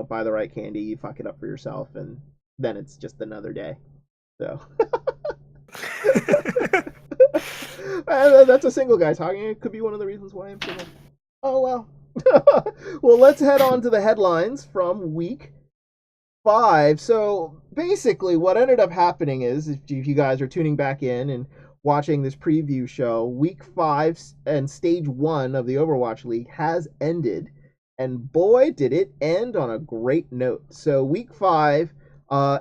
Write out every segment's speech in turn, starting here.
don't buy the right candy, you fuck it up for yourself, and then it's just another day. So that's a single guy talking. It could be one of the reasons why I'm single. Oh well. Well, let's head on to the headlines from week 5. So basically, what ended up happening is, if you guys are tuning back in and watching this preview show, week 5 and stage 1 of the Overwatch League has ended. And boy, did it end on a great note. So week 5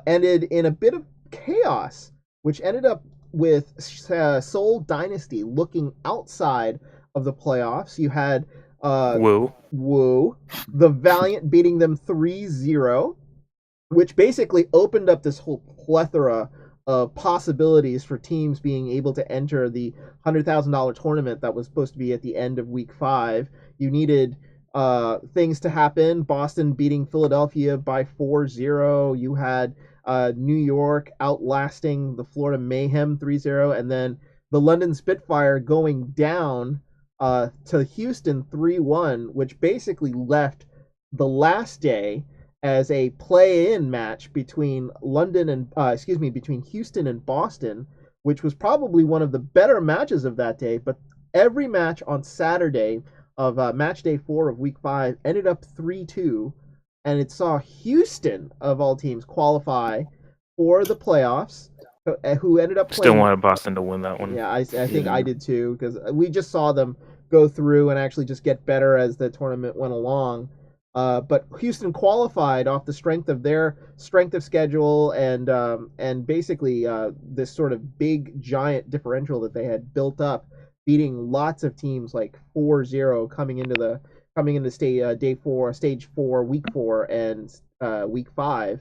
ended in a bit of chaos, which ended up with Seoul Dynasty looking outside of the playoffs. You had Woo. the Valiant beating them 3-0, which basically opened up this whole plethora of possibilities for teams being able to enter the $100,000 tournament that was supposed to be at the end of week 5. You needed things to happen. Boston beating Philadelphia by 4-0. You had New York outlasting the Florida Mayhem 3-0, and then the London Spitfire going down to Houston 3-1, which basically left the last day as a play-in match between between Houston and Boston, which was probably one of the better matches of that day. But every match on Saturday of match day 4 of week 5 ended up 3-2, and it saw Houston, of all teams, qualify for the playoffs, who ended up playing... Still wanted Boston to win that one. Yeah, I think I did too, because we just saw them go through and actually just get better as the tournament went along. But Houston qualified off the strength of their strength of schedule and basically this sort of big giant differential that they had built up, beating lots of teams like 4-0 coming into stage 4, week 4, and week 5.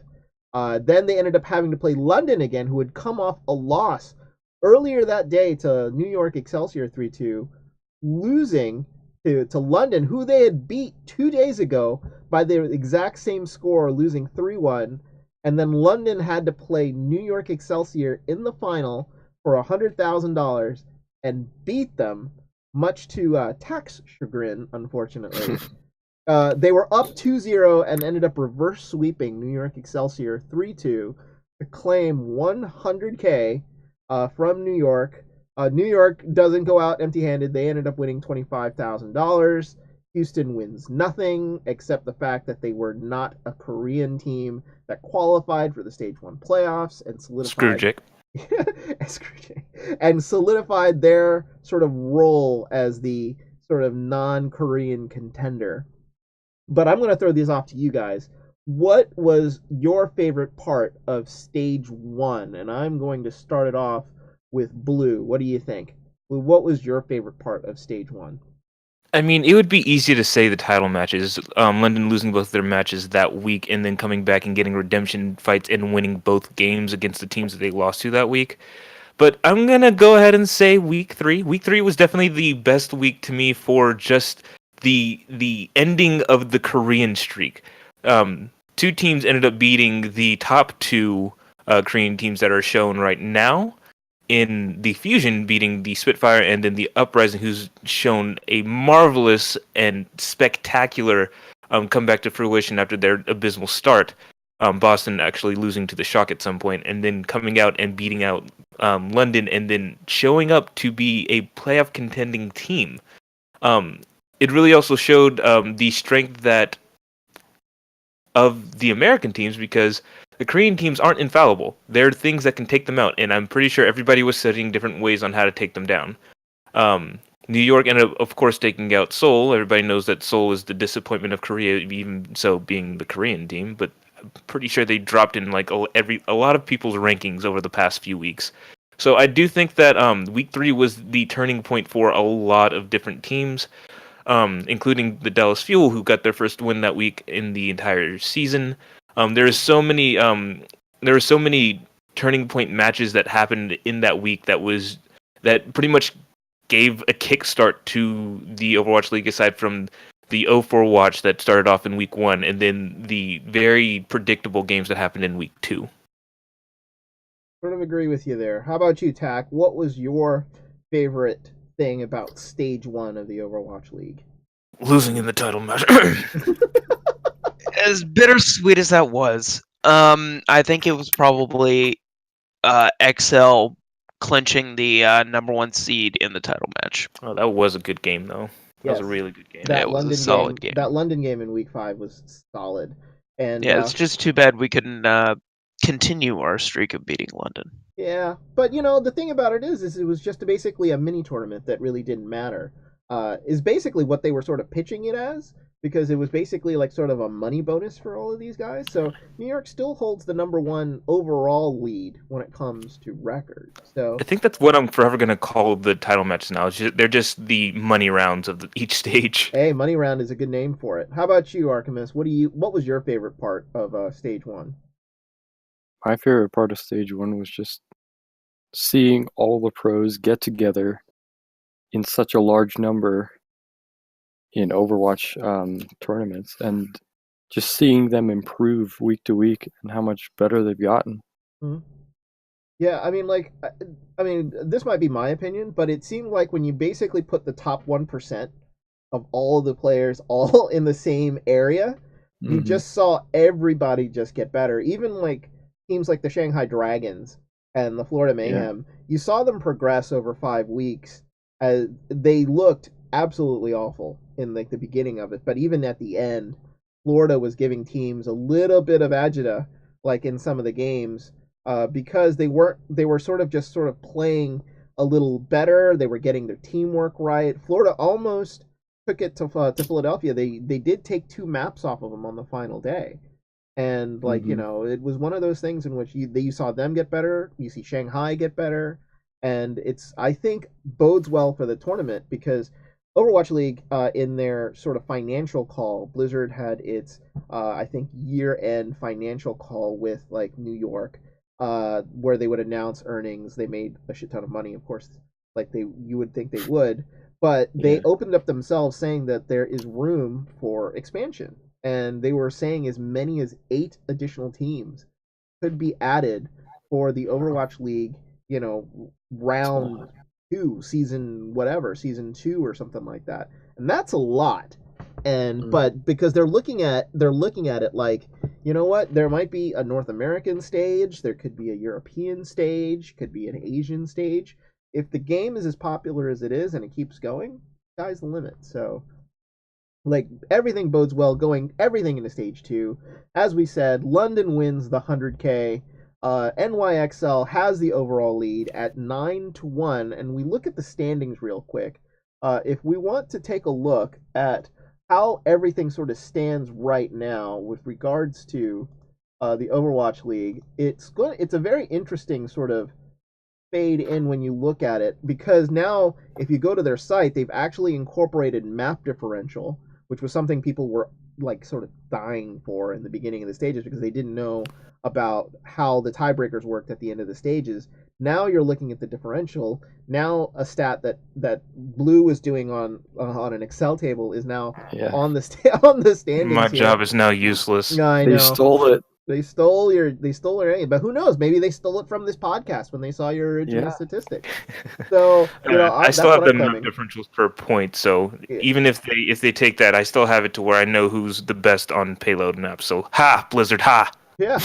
Then they ended up having to play London again, who had come off a loss earlier that day to New York Excelsior 3-2, losing to London, who they had beat 2 days ago by the exact same score, losing 3-1. And then London had to play New York Excelsior in the final for $100,000 and beat them, much to tax chagrin, unfortunately. They were up 2-0 and ended up reverse sweeping New York Excelsior 3-2 to claim $100K from New York. New York doesn't go out empty-handed. They ended up winning $25,000. Houston wins nothing except the fact that they were not a Korean team that qualified for the Stage 1 playoffs and solidified... and solidified their sort of role as the sort of non-Korean contender. But I'm going to throw these off to you guys. What was your favorite part of Stage 1? And I'm going to start it off with Blue. What do you think? Blue, what was your favorite part of Stage 1? I mean, it would be easy to say the title matches. London losing both their matches that week and then coming back and getting redemption fights and winning both games against the teams that they lost to that week. But I'm going to go ahead and say week 3. Week 3 was definitely the best week to me for just the ending of the Korean streak. 2 teams ended up beating the top 2 Korean teams that are shown right now, in the Fusion beating the Spitfire, and then the Uprising, who's shown a marvelous and spectacular comeback to fruition after their abysmal start. Boston actually losing to the Shock at some point, and then coming out and beating out London, and then showing up to be a playoff contending team. It really also showed the strength of the American teams, because the Korean teams aren't infallible. There are things that can take them out, and I'm pretty sure everybody was studying different ways on how to take them down. New York ended up, of course, taking out Seoul. Everybody knows that Seoul is the disappointment of Korea, even so being the Korean team, but I'm pretty sure they dropped in like a lot of people's rankings over the past few weeks. So I do think that week 3 was the turning point for a lot of different teams, including the Dallas Fuel, who got their first win that week in the entire season. There were so many turning point matches that happened in that week that pretty much gave a kickstart to the Overwatch League, aside from the Overwatch that started off in week 1, and then the very predictable games that happened in week 2. Sort of agree with you there. How about you, Tack? What was your favorite thing about Stage 1 of the Overwatch League? Losing in the title match. as bittersweet as that was, I think it was probably XL clinching the number one seed in the title match. Oh, that was a good game though. That was a Yes, really good game. It was a solid game. That London game in week 5 was solid, and Yeah, it's just too bad we couldn't continue our streak of beating London. yeah, but the thing about it is it was just basically a mini tournament that really didn't matter. Is basically what they were sort of pitching it as, because it was basically like sort of a money bonus for all of these guys. So New York still holds the number one overall lead when it comes to records. So I think that's what I'm forever gonna call the title matches now. They're just the money rounds of each stage. hey, money round is a good name for it. How about you, Artemis? What was your favorite part of stage 1? My favorite part of stage 1 was just seeing all the pros get together in such a large number in Overwatch tournaments, and just seeing them improve week to week and how much better they've gotten. Mm-hmm. Yeah, I mean, this might be my opinion, but it seemed like when you basically put the top 1% of all the players all in the same area, you just saw everybody just get better. Even like teams like the Shanghai Dragons and the Florida Mayhem, you saw them progress over 5 weeks. They looked absolutely awful in like the beginning of it, but even at the end, Florida was giving teams a little bit of agita, like in some of the games, because they were sort of playing a little better. They were getting their teamwork right. Florida almost took it to Philadelphia. They did take 2 maps off of them on the final day, and like it was one of those things in which you saw them get better. You see Shanghai get better, and I think bodes well for the tournament, because Overwatch League, in their sort of financial call, Blizzard had its I think year-end financial call with like New York, where they would announce earnings. They made a shit ton of money, of course, like you would think they would, but they opened up themselves saying that there is room for expansion, and they were saying as many as 8 additional teams could be added for the Overwatch League, round 2, season 2 or something like that. And that's a lot. And but because they're looking at it like, you know what, there might be a North American stage, there could be a European stage, could be an Asian stage. If the game is as popular as it is and it keeps going, sky's the limit. So like everything bodes well going everything into stage 2. As we said, London wins the 100K. NYXL has the overall lead at 9-1, and we look at the standings real quick. If we want to take a look at how everything sort of stands right now with regards to the Overwatch League, it's a very interesting sort of fade in when you look at it, because now if you go to their site, they've actually incorporated map differential, which was something people were like sort of dying for in the beginning of the stages because they didn't know about how the tiebreakers worked at the end of the stages. Now you're looking at the differential. Now a stat that Blue is doing on an Excel table is now on the on the standings. My job is now useless. I know. They stole it. They stole your name, but who knows? Maybe they stole it from this podcast when they saw your original statistic. So I still have the map differentials per point. So even if they take that, I still have it to where I know who's the best on payload maps. So Blizzard, Yeah,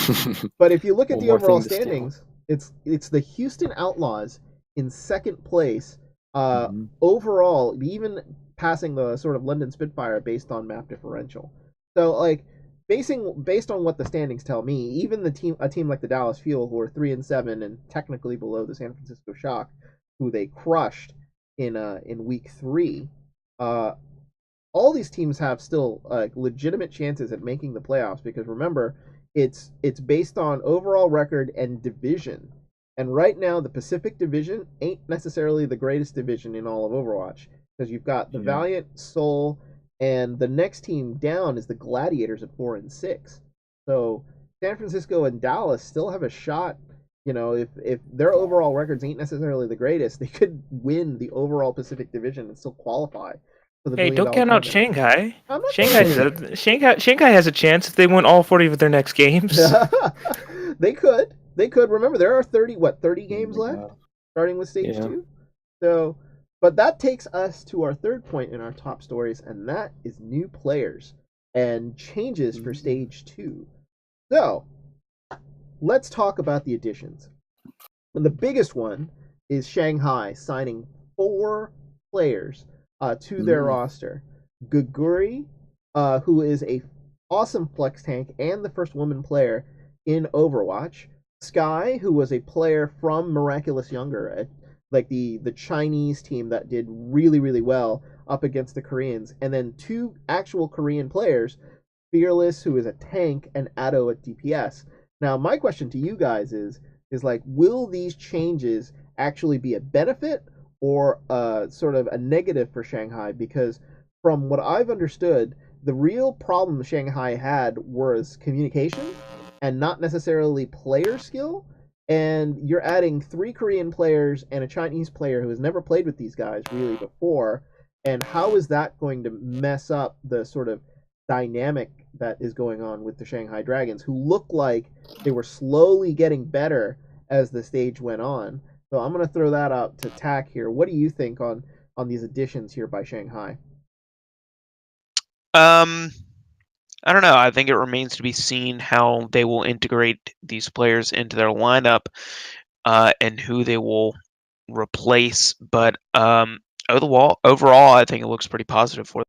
but if you look at the overall standings, it's the Houston Outlaws in second place. Overall, even passing the sort of London Spitfire based on map differential. So like. Based on what the standings tell me, even a team like the Dallas Fuel, who are 3-7 and technically below the San Francisco Shock, who they crushed in week 3, all these teams have still legitimate chances at making the playoffs, because remember, it's based on overall record and division. And right now, the Pacific Division ain't necessarily the greatest division in all of Overwatch, because you've got the Valiant, Soul, and the next team down is the Gladiators at 4-6. So San Francisco and Dallas still have a shot. If their overall records ain't necessarily the greatest, they could win the overall Pacific Division and still qualify for the $1 billion don't count out Shanghai. Shanghai has a chance if they win all 40 of their next games. They could. Remember, there are 30 games left, starting with stage 2. So. But that takes us to our third point in our top stories, and that is new players. and changes for stage 2. So, let's talk about the additions. And the biggest one is Shanghai signing 4 players to their roster. Guguri, who is a awesome flex tank and the first woman player in Overwatch. Sky, who was a player from Miraculous Younger, like the Chinese team that did really, really well up against the Koreans. And then 2 actual Korean players, Fearless, who is a tank, and Addo at DPS. Now, my question to you guys is like, will these changes actually be a benefit or sort of a negative for Shanghai? Because from what I've understood, the real problem Shanghai had was communication and not necessarily player skill. And you're adding 3 Korean players and a Chinese player who has never played with these guys really before. And how is that going to mess up the sort of dynamic that is going on with the Shanghai Dragons, who look like they were slowly getting better as the stage went on? So I'm going to throw that out to Tack here. What do you think on these additions here by Shanghai? I don't know. I think it remains to be seen how they will integrate these players into their lineup, and who they will replace. But overall, I think it looks pretty positive for them.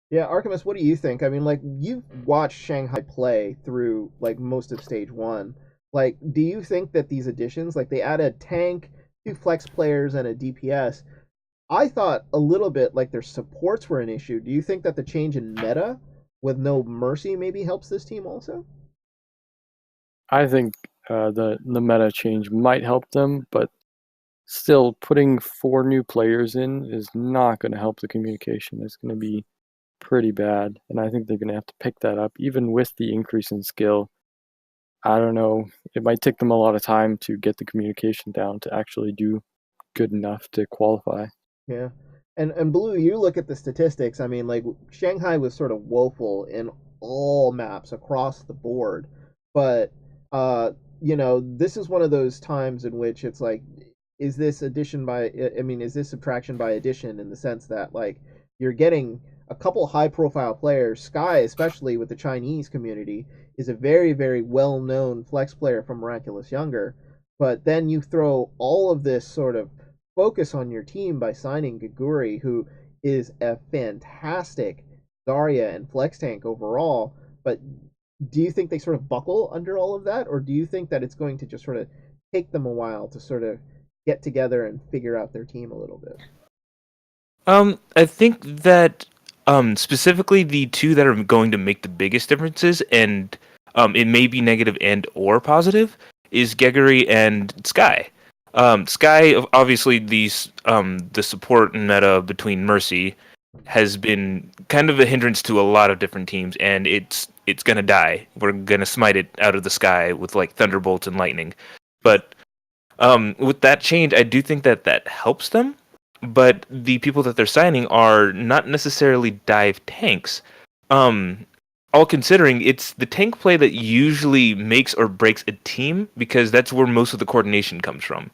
Yeah, Artemis, what do you think? I mean, like, you've watched Shanghai play through like most of stage 1. Like, do you think that these additions, like they added tank, 2 flex players, and a DPS? I thought a little bit like their supports were an issue. Do you think that the change in meta with no Mercy maybe helps this team also? I think the meta change might help them, but still, putting 4 new players in is not going to help the communication. It's going to be pretty bad, and I think they're going to have to pick that up, even with the increase in skill. I don't know. It might take them a lot of time to get the communication down to actually do good enough to qualify. Yeah. And Blue, you look at the statistics. I mean, like Shanghai was sort of woeful in all maps across the board. But this is one of those times in which it's like, is this addition by I mean, is this subtraction by addition, in the sense that like you're getting a couple high profile players. Sky, especially with the Chinese community, is a very, very well known flex player from Miraculous Younger. But then you throw all of this sort of focus on your team by signing Guguri, who is a fantastic Zarya and flex tank overall. But do you think they sort of buckle under all of that, or do you think that it's going to just sort of take them a while to sort of get together and figure out their team a little bit? I think that specifically the 2 that are going to make the biggest differences, and it may be negative and or positive, is Geguri and Sky. Sky, obviously, the support meta between Mercy has been kind of a hindrance to a lot of different teams, and it's gonna die. We're gonna smite it out of the sky with like thunderbolts and lightning. But with that change, I do think that helps them. But the people that they're signing are not necessarily dive tanks. All considering, it's the tank play that usually makes or breaks a team, because that's where most of the coordination comes from.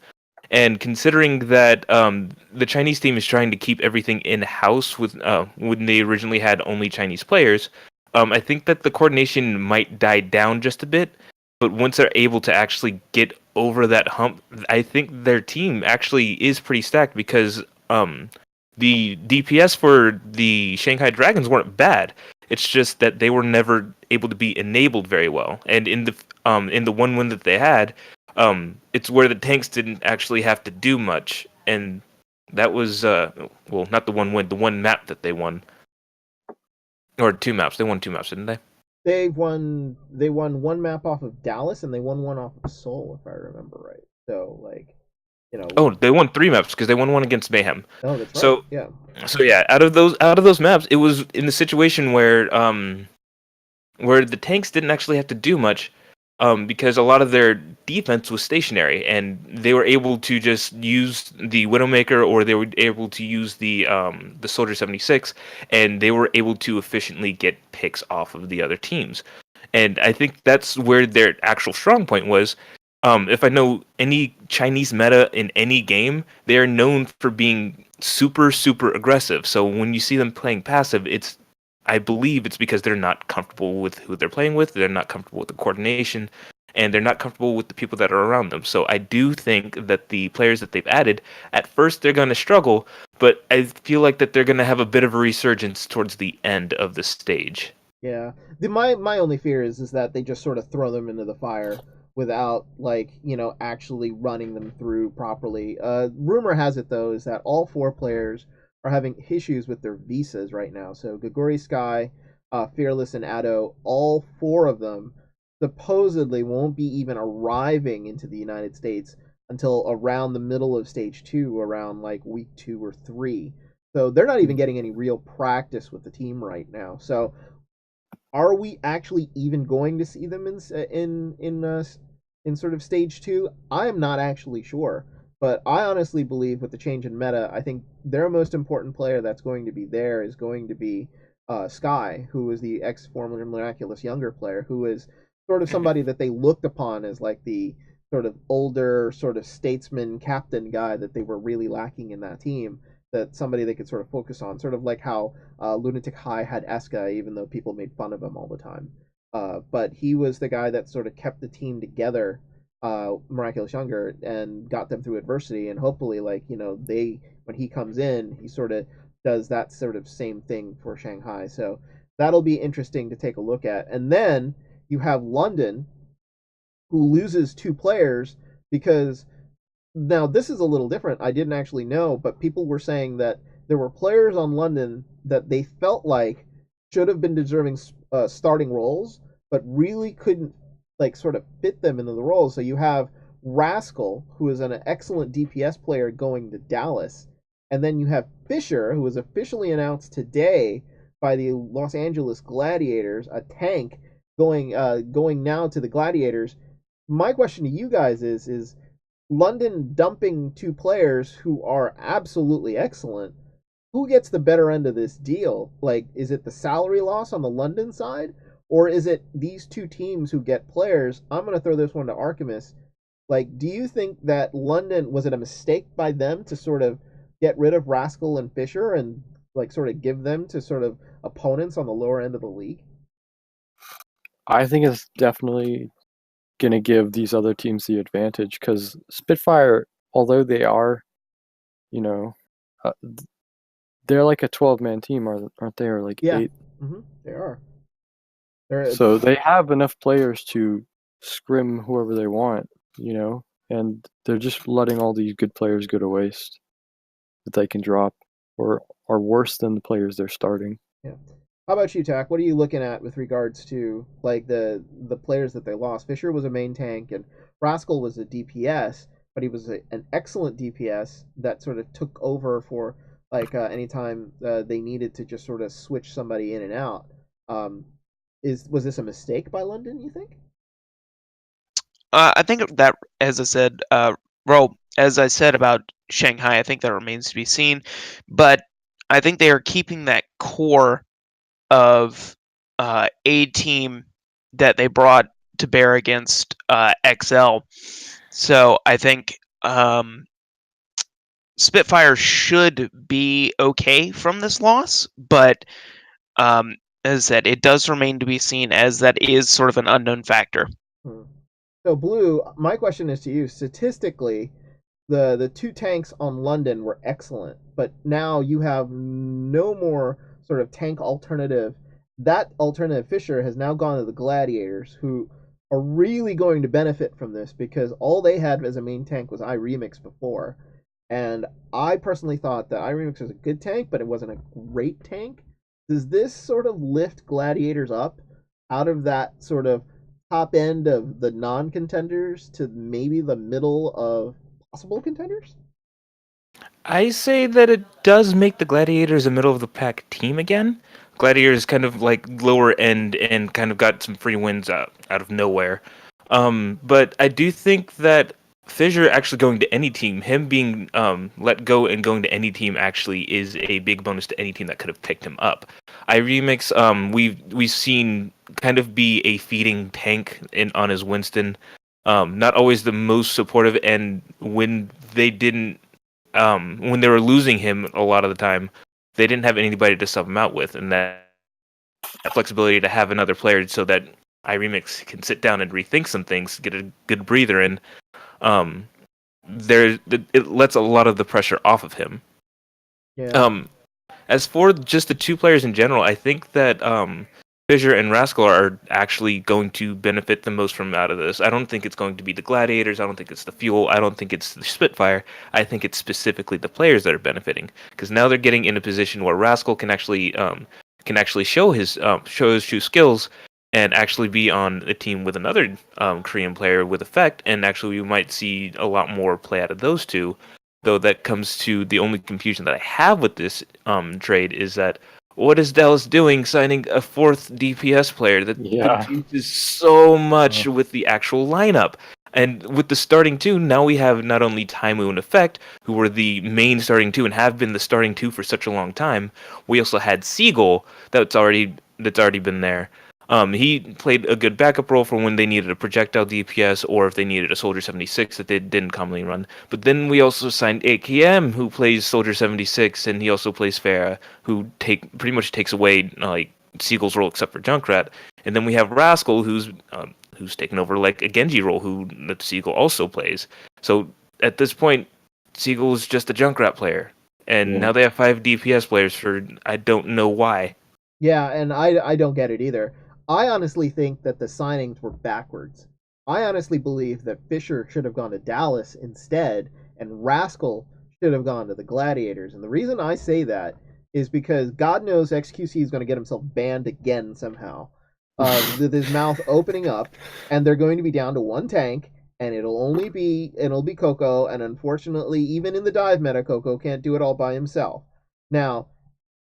And considering that the Chinese team is trying to keep everything in-house with when they originally had only Chinese players, I think that the coordination might die down just a bit. But once they're able to actually get over that hump, I think their team actually is pretty stacked, because the DPS for the Shanghai Dragons weren't bad. It's just that they were never able to be enabled very well. And in the one win that they had, it's where the tanks didn't actually have to do much, and that was not the one win, the one map that they won, or 2 maps. They won 2 maps, didn't they? They won one map off of Dallas, and they won one off of Seoul, if I remember right. So like, Oh, they won 3 maps, because they won one against Mayhem. Oh, that's right. So yeah. So yeah, out of those maps, it was in the situation where the tanks didn't actually have to do much, because a lot of their defense was stationary, and they were able to just use the Widowmaker, or they were able to use the Soldier 76, and they were able to efficiently get picks off of the other teams. And I think that's where their actual strong point was. If I know any Chinese meta in any game, they are known for being super, super aggressive. So when you see them playing passive, it's I believe it's because they're not comfortable with who they're playing with, they're not comfortable with the coordination, and they're not comfortable with the people that are around them. So I do think that the players that they've added, at first they're going to struggle, but I feel like that they're going to have a bit of a resurgence towards the end of the stage. Yeah. My only fear is that they just sort of throw them into the fire without actually running them through properly. Rumor has it though is that all four players are having issues with their visas right now. So Gagori Sky, Fearless, and Addo, all four of them supposedly won't be even arriving into the United States until around the middle of stage 2, around like week 2 or 3. So they're not even getting any real practice with the team right now. So are we actually even going to see them in sort of stage 2? I am not actually sure, but I honestly believe with the change in meta, I think their most important player that's going to be there is going to be Sky, who is the ex former Miraculous younger player, who is sort of somebody that they looked upon as like the sort of older sort of statesman captain guy that they were really lacking in that team, that somebody they could sort of focus on, sort of like how Lunatic High had Eska, even though people made fun of him all the time. But he was the guy that sort of kept the team together, Miraculous Younger, and got them through adversity. And hopefully, they when he comes in, he sort of does that sort of same thing for Shanghai. So that'll be interesting to take a look at. And then you have London, who loses two players because now this is a little different. I didn't actually know, but people were saying that there were players on London that they felt like should have been deserving starting roles, but really couldn't like sort of fit them into the roles. So you have Rascal, who is an excellent DPS player, going to Dallas, and then you have Fisher, who was officially announced today by the Los Angeles Gladiators, a tank going now to the Gladiators. My question to you guys is London dumping two players who are absolutely excellent. Who gets the better end of this deal? Like, is it the salary loss on the London side, or is it these two teams who get players? I'm going to throw this one to Archimus. Like, do you think that London, was it a mistake by them to sort of get rid of Rascal and Fisher and like sort of give them to sort of opponents on the lower end of the league? I think it's definitely going to give these other teams the advantage because Spitfire, although they are, you know, uh, they're like a 12-man team, aren't they? Or like Yeah, 8. they are. So they have enough players to scrim whoever they want, and they're just letting all these good players go to waste that they can drop or are worse than the players they're starting. Yeah. How about you, Tak? What are you looking at with regards to like the players that they lost? Fisher was a main tank, and Rascal was a DPS, but he was an excellent DPS that sort of took over for like anytime they needed to just sort of switch somebody in and out. Um, was this a mistake by London? You think? I think that, as I said, as I said about Shanghai, I think that remains to be seen. But I think they are keeping that core of A team that they brought to bear against XL. So I think Spitfire should be okay from this loss, but as I said, it does remain to be seen, as that is sort of an unknown factor. So, Blue, my question is to you. Statistically, the two tanks on London were excellent, but now you have no more sort of tank alternative. That alternative Fisher has now gone to the Gladiators, who are really going to benefit from this because all they had as a main tank was iRemix before. And I personally thought that iRemix was a good tank, but it wasn't a great tank. Does this sort of lift Gladiators up out of that sort of top end of the non-contenders to maybe the middle of possible contenders? I say that it does make the Gladiators a middle of the pack team again. Gladiators kind of like lower end and kind of got some free wins out of nowhere. But I do think that Fissure actually going to any team, him being let go and going to any team actually is a big bonus to any team that could have picked him up. iRemix, we've seen kind of be a feeding tank on his Winston. Not always the most supportive, and when they were losing him a lot of the time, they didn't have anybody to sub him out with, and that that flexibility to have another player so that iRemix can sit down and rethink some things, get a good breather in. Um, it lets a lot of the pressure off of him. Yeah. As for just the two players in general, I think that Fissure and Rascal are actually going to benefit the most from out of this. I don't think it's going to be the Gladiators. I don't think it's the Fuel. I don't think it's the Spitfire. I think it's specifically the players that are benefiting, because now they're getting in a position where Rascal can actually show his true skills and actually be on a team with another Korean player with effect, and actually we might see a lot more play out of those two. Though that comes to the only confusion that I have with this trade is that what is Dallas doing signing a fourth DPS player that Yeah. confuses so much with the actual lineup? And with the starting two, now we have not only Taimu and Effect, who were the main starting two and have been the starting two for such a long time. We also had Seagull that's already been there. He played a good backup role for when they needed a projectile DPS or if they needed a Soldier 76 that they didn't commonly run. But then we also signed AKM, who plays Soldier 76, and he also plays Farah, who pretty much takes away like Seagull's role except for Junkrat. And then we have Rascal, who's taken over like a Genji role, who the Seagull also plays. So at this point, Seagull is just a Junkrat player, and now they have 5 DPS players for I don't know why. Yeah, and I don't get it either. I honestly think that the signings were backwards. I honestly believe that Fissure should have gone to Dallas instead, and Rascal should have gone to the Gladiators. And the reason I say that is because God knows XQC is going to get himself banned again somehow, with his mouth opening up, and they're going to be down to one tank, and it'll be Coco, and unfortunately, even in the dive meta, Coco can't do it all by himself. Now,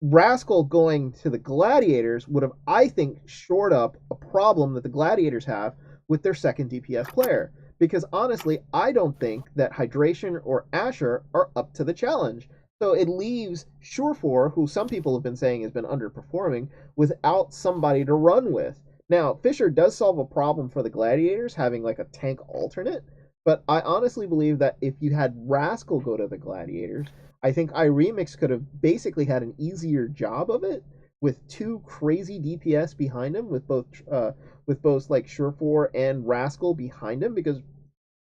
Rascal going to the Gladiators would have, I think, shored up a problem that the Gladiators have with their second DPS player. Because honestly, I don't think that Hydration or Asher are up to the challenge. So it leaves Surefour, who some people have been saying has been underperforming, without somebody to run with. Now, Fissure does solve a problem for the Gladiators, having like a tank alternate, but I honestly believe that if you had Rascal go to the Gladiators, I think iRemix could have basically had an easier job of it with two crazy DPS behind him, with both like Surefour and Rascal behind him, because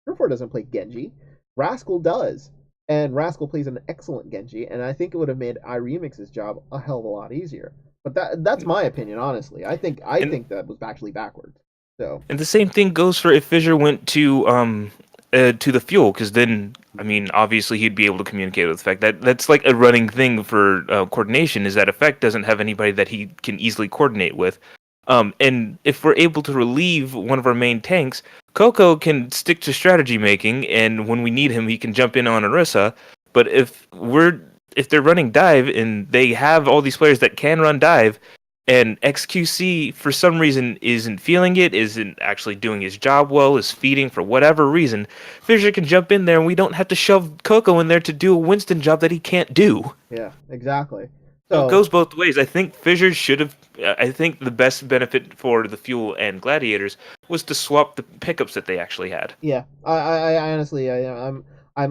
Surefour doesn't play Genji, Rascal does, and Rascal plays an excellent Genji, and I think it would have made iRemix's job a hell of a lot easier. But that's my opinion, honestly. I think that was actually backwards. So. And the same thing goes for if Fissure went to the Fuel, because then, I mean, obviously he'd be able to communicate with Effect. That's like a running thing for coordination, is that Effect doesn't have anybody that he can easily coordinate with. And if we're able to relieve one of our main tanks, Coco can stick to strategy making, and when we need him, he can jump in on Orisa. But if they're running dive and they have all these players that can run dive, and XQC for some reason isn't feeling it, isn't actually doing his job well, is feeding for whatever reason, Fissure can jump in there and we don't have to shove Coco in there to do a Winston job that he can't do. Yeah, exactly. So it goes both ways. I think Fissure should have. I think the best benefit for the Fuel and Gladiators was to swap the pickups that they actually had. Yeah, I honestly, I'm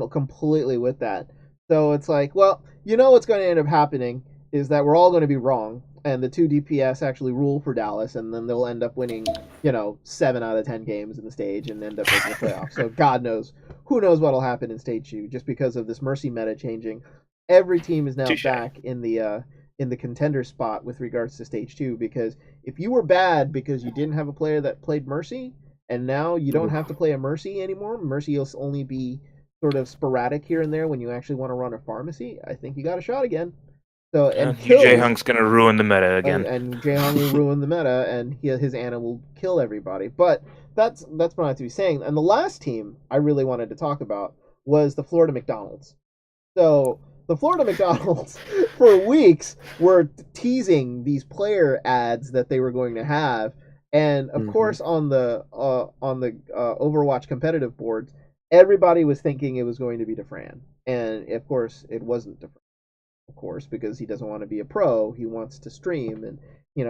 completely with that. So it's like, well, you know what's going to end up happening is that we're all going to be wrong, and the two DPS actually rule for Dallas, and then they'll end up winning, 7 out of 10 games in the stage and end up making the playoffs. So God knows, who knows what'll happen in stage 2, just because of this Mercy meta changing. Every team is now back in the contender spot with regards to stage 2, because if you were bad because you didn't have a player that played Mercy, and now you don't have to play a Mercy anymore, Mercy will only be sort of sporadic here and there when you actually want to run a pharmacy, I think you got a shot again. So and Jaehung's gonna ruin the meta again. And Jaehung will ruin the meta, and his Ana will kill everybody. But that's what I have to be saying. And the last team I really wanted to talk about was the Florida McDonald's. So the Florida McDonald's for weeks were teasing these player ads that they were going to have, and of course on the Overwatch competitive boards, everybody was thinking it was going to be DeFran, and of course it wasn't DeFran. Of course, because he doesn't want to be a pro, he wants to stream and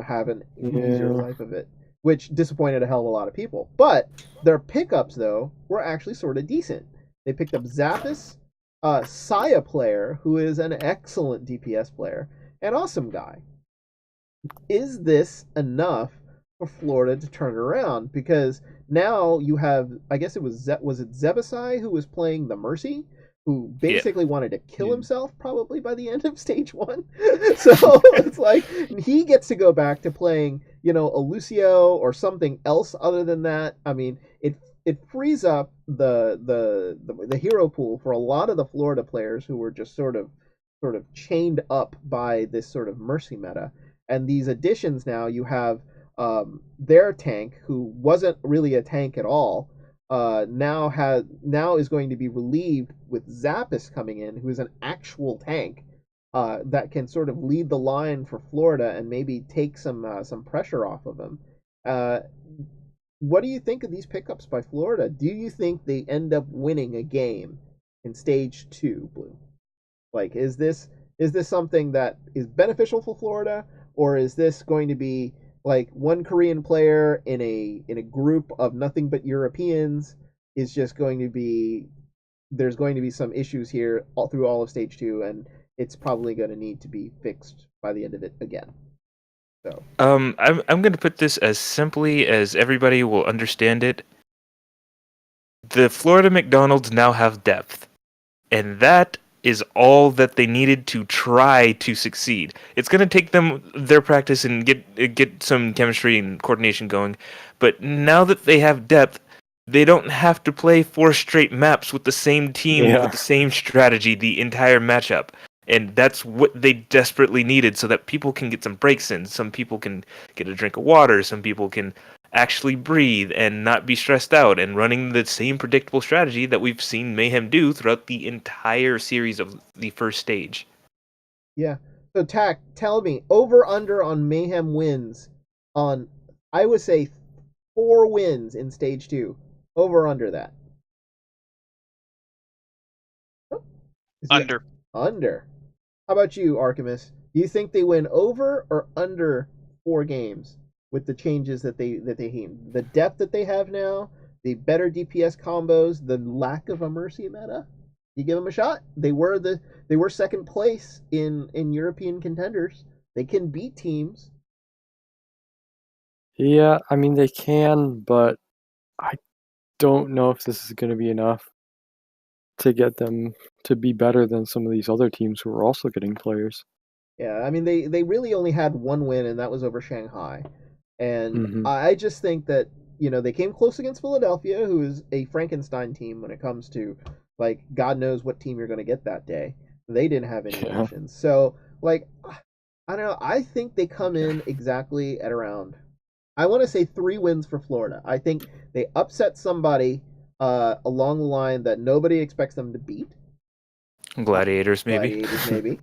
have an easier life of it, which disappointed a hell of a lot of people. But their pickups though were actually sort of decent. They picked up Zappis, Saya player, who is an excellent DPS player, an awesome guy. is this enough for Florida to turn around? Because now you have, I guess it was it Zebasai who was playing the Mercy, who Yeah. basically wanted to kill Yeah. himself probably by the end of stage one. So it's like he gets to go back to playing, a Lucio or something else other than that. I mean, it frees up the hero pool for a lot of the Florida players who were just sort of chained up by this sort of Mercy meta. And these additions now, you have their tank, who wasn't really a tank at all, now is going to be relieved with Zappis coming in, who is an actual tank that can sort of lead the line for Florida and maybe take some pressure off of them. Uh, what do you think of these pickups by Florida? Do you think they end up winning a game in stage two, Blue? Like, is this something that is beneficial for Florida, or is this going to be like one Korean player in a group of nothing but Europeans is just going to be there's going to be some issues here through all of stage two, and it's probably going to need to be fixed by the end of it again. So I'm going to put this as simply as everybody will understand it. The Florida McDonald's now have depth, and that is all that they needed to try to succeed. It's going to take them their practice and get some chemistry and coordination going, but now that they have depth, they don't have to play 4 straight maps with the same team Yeah. with the same strategy the entire matchup. And that's what they desperately needed so that people can get some breaks in. Some people can get a drink of water. Some people can actually breathe and not be stressed out and running the same predictable strategy that we've seen Mayhem do throughout the entire series of the first stage. yeah. So Tack, tell me, over under on Mayhem wins on, I would say, 4 wins in stage two. Over under that. Oh, is he Under. under? How about you, Archimus? Do you think they win over or under 4 games with the changes the depth that they have now, the better DPS combos, the lack of a Mercy meta? You give them a shot. They were second place in European contenders. They can beat teams. Yeah, I mean, they can, but I don't know if this is going to be enough to get them to be better than some of these other teams who are also getting players. Yeah, I mean they really only had 1 win, and that was over Shanghai. And Hmm. I just think that they came close against Philadelphia, who is a Frankenstein team when it comes to, like, God knows what team you're going to get that day. They didn't have any Yeah. options. So, like, I don't know. I think they come in exactly at around, I want to say, 3 wins for Florida. I think they upset somebody along the line that nobody expects them to beat. Gladiators, maybe. Gladiators, maybe.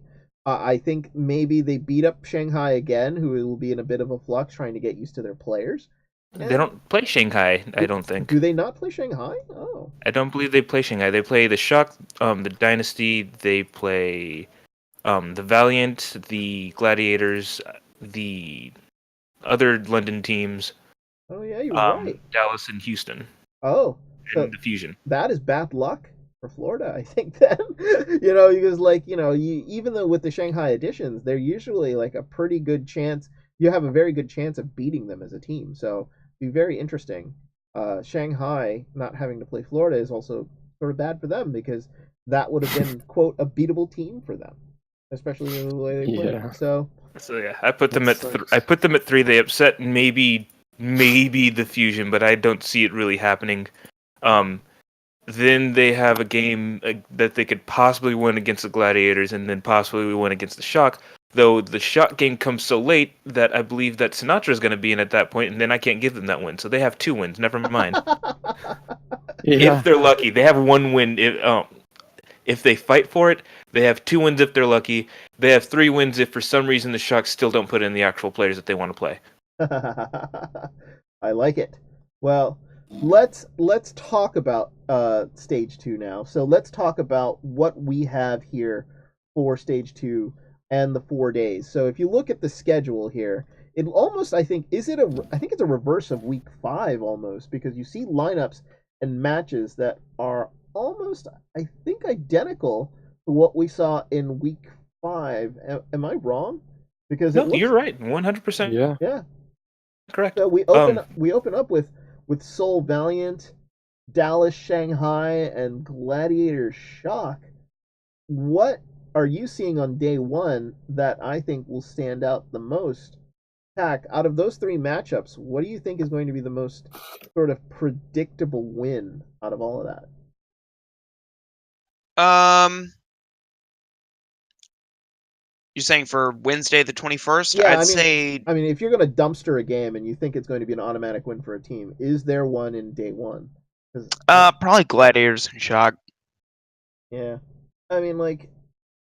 I think maybe they beat up Shanghai again, who will be in a bit of a flux trying to get used to their players. They don't play Shanghai, I don't think. Do they not play Shanghai? Oh. I don't believe they play Shanghai. They play the Shock, the Dynasty. They play the Valiant, the Gladiators, the other London teams, Oh, yeah, you're right. Dallas and Houston, Oh, so and the Fusion. that is bad luck for Florida, I think, then. Because, like, even though with the Shanghai editions, they're usually like a pretty good chance. You have a very good chance of beating them as a team. So it'd be very interesting. Shanghai not having to play Florida is also sort of bad for them, because that would have been, quote, a beatable team for them, especially the way they played. Yeah. So yeah, I put them That at sucks. I put them at 3. They upset maybe the Fusion, but I don't see it really happening. Then they have a game that they could possibly win against the Gladiators, and then possibly win against the Shock. Though the Shock game comes so late that I believe that Sinatra is going to be in at that point, and then I can't give them that win. So they have 2 wins. Never mind. Yeah. If they're lucky, they have 1 win. If they fight for it, they have 2 wins if they're lucky. They have 3 wins if for some reason the Sharks still don't put in the actual players that they want to play. I like it. Well, let's talk about stage two now. So let's talk about what we have here for stage two and the 4 days. So if you look at the schedule here, it almost, I think it's a reverse of week five almost, because you see lineups and matches that are almost, I think, identical to what we saw in week five. Am I wrong? because No, you're right. 100% Yeah. yeah. correct. So we open up with Seoul Valiant, Dallas Shanghai, and Gladiator Shock. What are you seeing on day one that I think will stand out the most? Pack, out of those three matchups, what do you think is going to be the most sort of predictable win out of all of that? You're saying for Wednesday the 21st? Yeah, I'd say I mean, if you're going to dumpster a game and you think it's going to be an automatic win for a team, is there one in day one? 'Cause probably Gladiators and Shock. yeah, I mean, like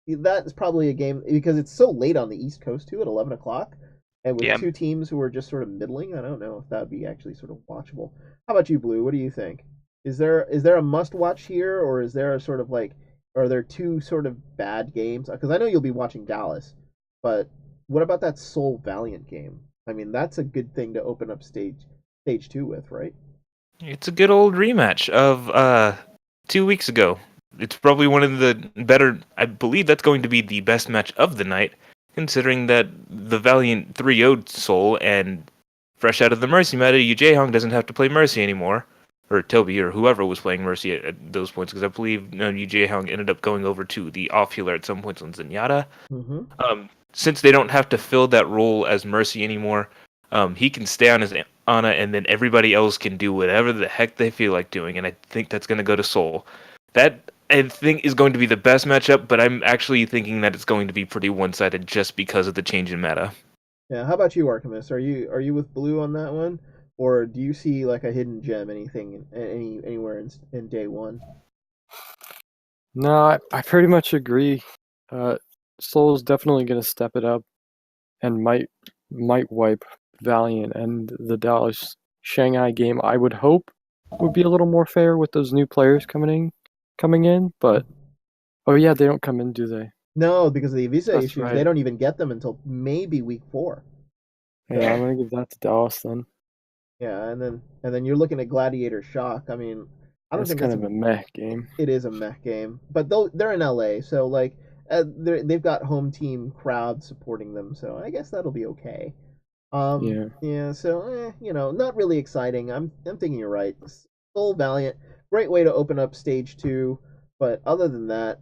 that's probably a game because it's so late on the East Coast too at 11 o'clock, and with Yeah. two teams who are just sort of middling. I don't know if that would be actually sort of watchable. How about you, Blue? What do you think? Is there a must watch here, or is there a sort of like, are there two sort of bad games? Because I know you'll be watching Dallas, but what about that Seoul Valiant game? I mean, that's a good thing to open up stage two with, right? It's a good old rematch of 2 weeks ago. It's probably one of the better. I believe that's going to be the best match of the night, considering that the Valiant 3-0'd Seoul and fresh out of the Mercy meta, Yu Jae-hong doesn't have to play Mercy anymore, or Toby or whoever was playing Mercy at those points, because I believe Yu Jae-hong ended up going over to the off healer at some points on Zenyatta. Mm-hmm. Since they don't have to fill that role as Mercy anymore, he can stay on his Ana, and then everybody else can do whatever the heck they feel like doing, and I think that's going to go to Seoul. That, I think, is going to be the best matchup, but I'm actually thinking that it's going to be pretty one-sided just because of the change in meta. Yeah. How about you, Artemis? Are you with Blue on that one, or do you see like a hidden gem, anything, anywhere in day one? No, I pretty much agree. Soul's definitely going to step it up and might wipe Valiant, and the Dallas Shanghai game I would hope would be a little more fair with those new players coming in, but oh yeah, they don't come in, do they? No, because of the visa That's issues, right. they don't even get them until maybe week 4. Yeah, I'm gonna give that to Dallas then. Yeah, and then you're looking at Gladiator Shock. I mean, I don't That's think kind that's of a meh game. it is a meh game, but they're in LA, so like they've got home team crowd supporting them, so I guess that'll be okay. Yeah. Yeah, so not really exciting. I'm thinking you're right. Full Valiant, great way to open up stage 2, but other than that,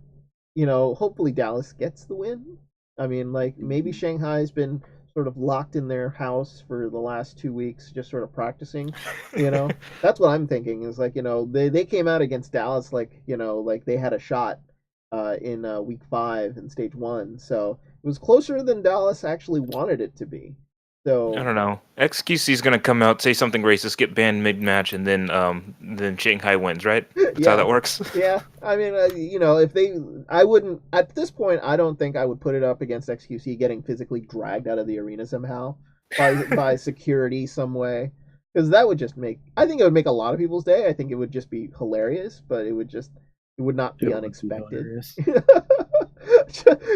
hopefully Dallas gets the win. I mean, like maybe Shanghai's been sort of locked in their house for the last 2 weeks, just sort of practicing. That's what I'm thinking. Is like they came out against Dallas like like they had a shot in week 5 in stage 1, so it was closer than Dallas actually wanted it to be. I So don't know. XQC is gonna come out, say something racist, get banned mid-match, and then Shanghai wins, right? That's how yeah, that works. yeah. I mean, if I wouldn't at this point. I don't think I would put it up against XQC getting physically dragged out of the arena somehow by security some way, because that would just make. I think it would make a lot of people's day. I think it would just be hilarious, but it would not be It would be unexpected. hilarious.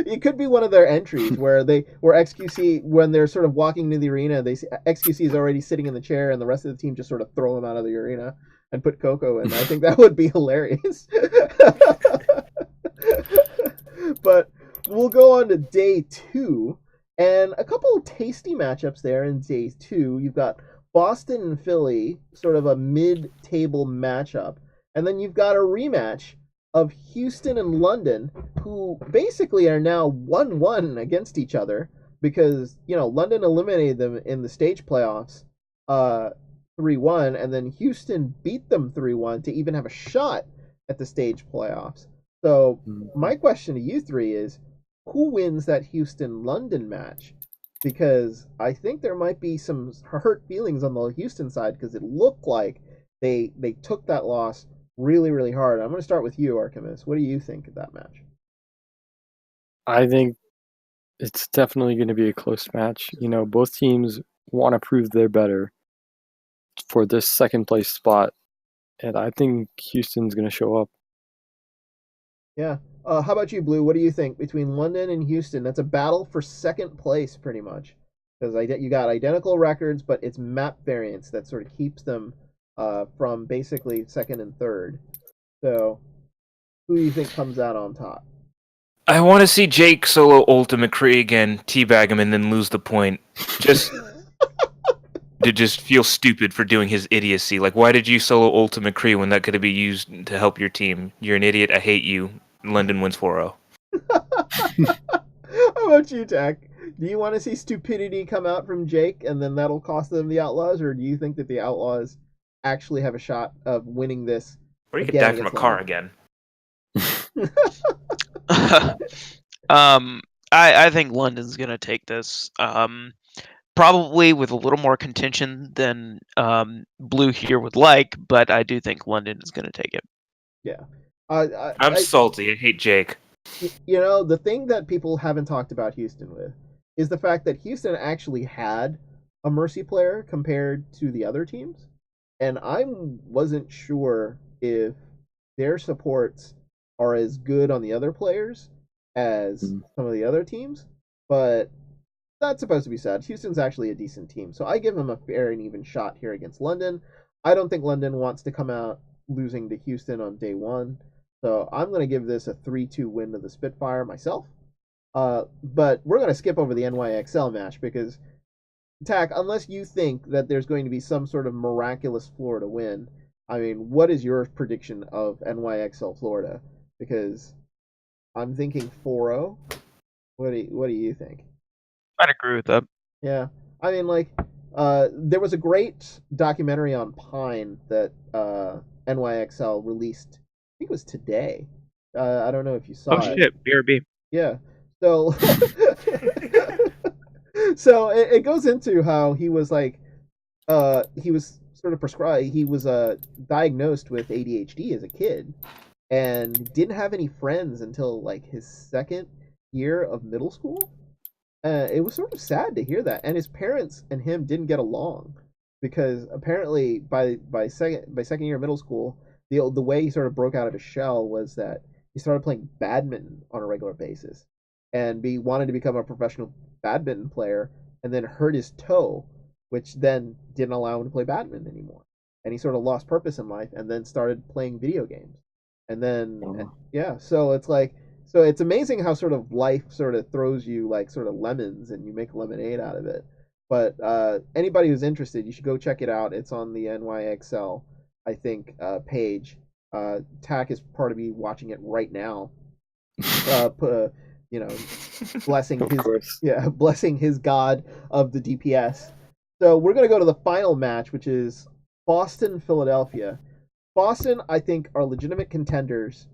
It could be one of their entries where XQC, when they're sort of walking to the arena, XQC is already sitting in the chair, and the rest of the team just sort of throw him out of the arena and put Coco in. I think that would be hilarious. But we'll go on to day 2, and a couple of tasty matchups there in day 2. You've got Boston and Philly, sort of a mid-table matchup, and then you've got a rematch of Houston and London, who basically are now 1-1 against each other because London eliminated them in the stage playoffs 3-1, and then Houston beat them 3-1 to even have a shot at the stage playoffs. So my question to you three is, who wins that Houston London match? Because I think there might be some hurt feelings on the Houston side, because it looked like they took that loss really, really hard. I'm going to start with you, Artemis. What do you think of that match? I think it's definitely going to be a close match. Both teams want to prove they're better for this second place spot, and I think Houston's going to show up. Yeah. How about you, Blue? What do you think between London and Houston? That's a battle for second place, pretty much, because you got identical records, but it's map variance that sort of keeps them from basically second and third. So, who do you think comes out on top? I want to see Jake solo ult McCree again, teabag him, and then lose the point. Just to just feel stupid for doing his idiocy. Like, why did you solo ult McCree when that could have been used to help your team? You're an idiot. I hate you. London wins 4-0. How about you, Tack? Do you want to see stupidity come out from Jake, and then that'll cost them the Outlaws, or do you think that the Outlaws actually have a shot of winning this? Or you could again die from a against car London? again. I think London's gonna take this. Probably with a little more contention than Blue here would like, but I do think London is gonna take it. Yeah. I'm salty. I hate Jake. You know, the thing that people haven't talked about Houston with is the fact that Houston actually had a Mercy player compared to the other teams. And I wasn't sure if their supports are as good on the other players as some of the other teams. But that's supposed to be said. Houston's actually a decent team. So I give them a fair and even shot here against London. I don't think London wants to come out losing to Houston on day one. So I'm going to give this a 3-2 win to the Spitfire myself. But we're going to skip over the NYXL match because, Tack, unless you think that there's going to be some sort of miraculous Florida win, I mean, what is your prediction of NYXL Florida? Because I'm thinking 4-0. What do you think? I'd agree with that. Yeah. I mean, like, there was a great documentary on Pine that NYXL released. I think it was today. I don't know if you saw it. Oh shit, BRB. Yeah. So, so it goes into how he was like, he was sort of prescribed. He was diagnosed with ADHD as a kid, and didn't have any friends until like his second year of middle school. It was sort of sad to hear that, and his parents and him didn't get along because apparently by second year of middle school, the way he sort of broke out of his shell was that he started playing badminton on a regular basis, and wanted to become a professional badminton player, and then hurt his toe, which then didn't allow him to play badminton anymore, and he sort of lost purpose in life, and then started playing video games, and then yeah, so it's like. So it's amazing how sort of life sort of throws you like sort of lemons and you make lemonade out of it. But anybody who's interested, you should go check it out. It's on the NYXL, I think, page. Tack is part of me watching it right now. You know, blessing blessing his god of the DPS. So we're gonna go to the final match, which is Boston Philadelphia. Boston, I think, are legitimate contenders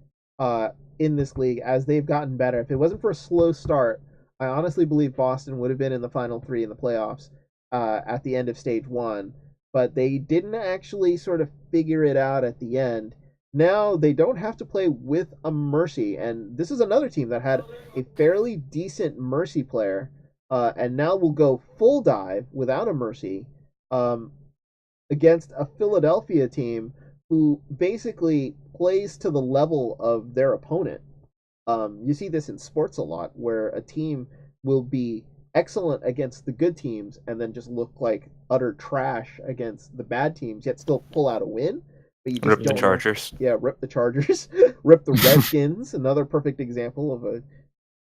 in this league as they've gotten better. If it wasn't for a slow start, I honestly believe Boston would have been in the final three in the playoffs at the end of stage one. But they didn't actually sort of figure it out at the end. Now they don't have to play with a Mercy, and this is another team that had a fairly decent Mercy player, and now will go full dive without a Mercy against a Philadelphia team who basically plays to the level of their opponent. You see this in sports a lot, where a team will be excellent against the good teams and then just look like utter trash against the bad teams, yet still pull out a win. But you just Rip the Chargers. Rip the Chargers. Rip the Redskins, another perfect example of a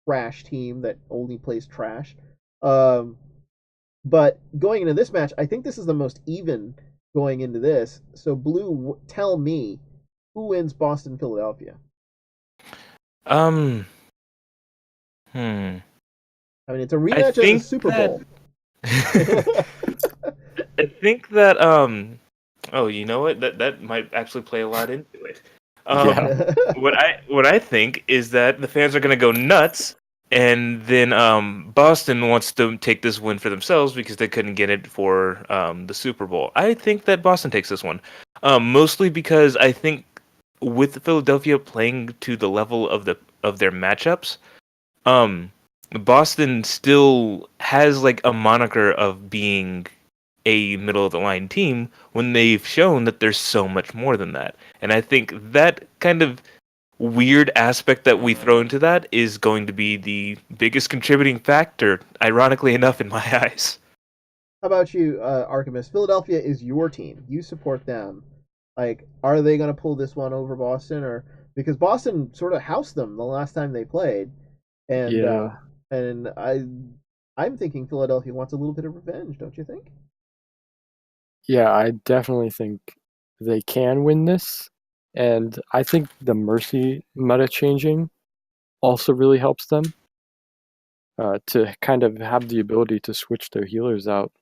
trash team that only plays trash. But going into this match, I think this is the most even going into this. So, Blue, tell me, who wins Boston Philadelphia? I mean, it's a rematch of the Super Bowl. I think that oh, you know what? That might actually play a lot into it. What I think is that the fans are going to go nuts, and then Boston wants to take this win for themselves because they couldn't get it for the Super Bowl. I think that Boston takes this one, mostly because I think with Philadelphia playing to the level of their matchups, Boston still has like a moniker of being a middle of the line team when they've shown that there's so much more than that. And I think that kind of weird aspect that we throw into that is going to be the biggest contributing factor, ironically enough, in my eyes. How about you, Archimus? Philadelphia is your team. You support them. Like, are they going to pull this one over Boston? Or because Boston sort of housed them the last time they played, and Yeah. and I'm thinking Philadelphia wants a little bit of revenge, don't you think? Yeah, I definitely think they can win this. And I think the Mercy meta changing also really helps them to kind of have the ability to switch their healers out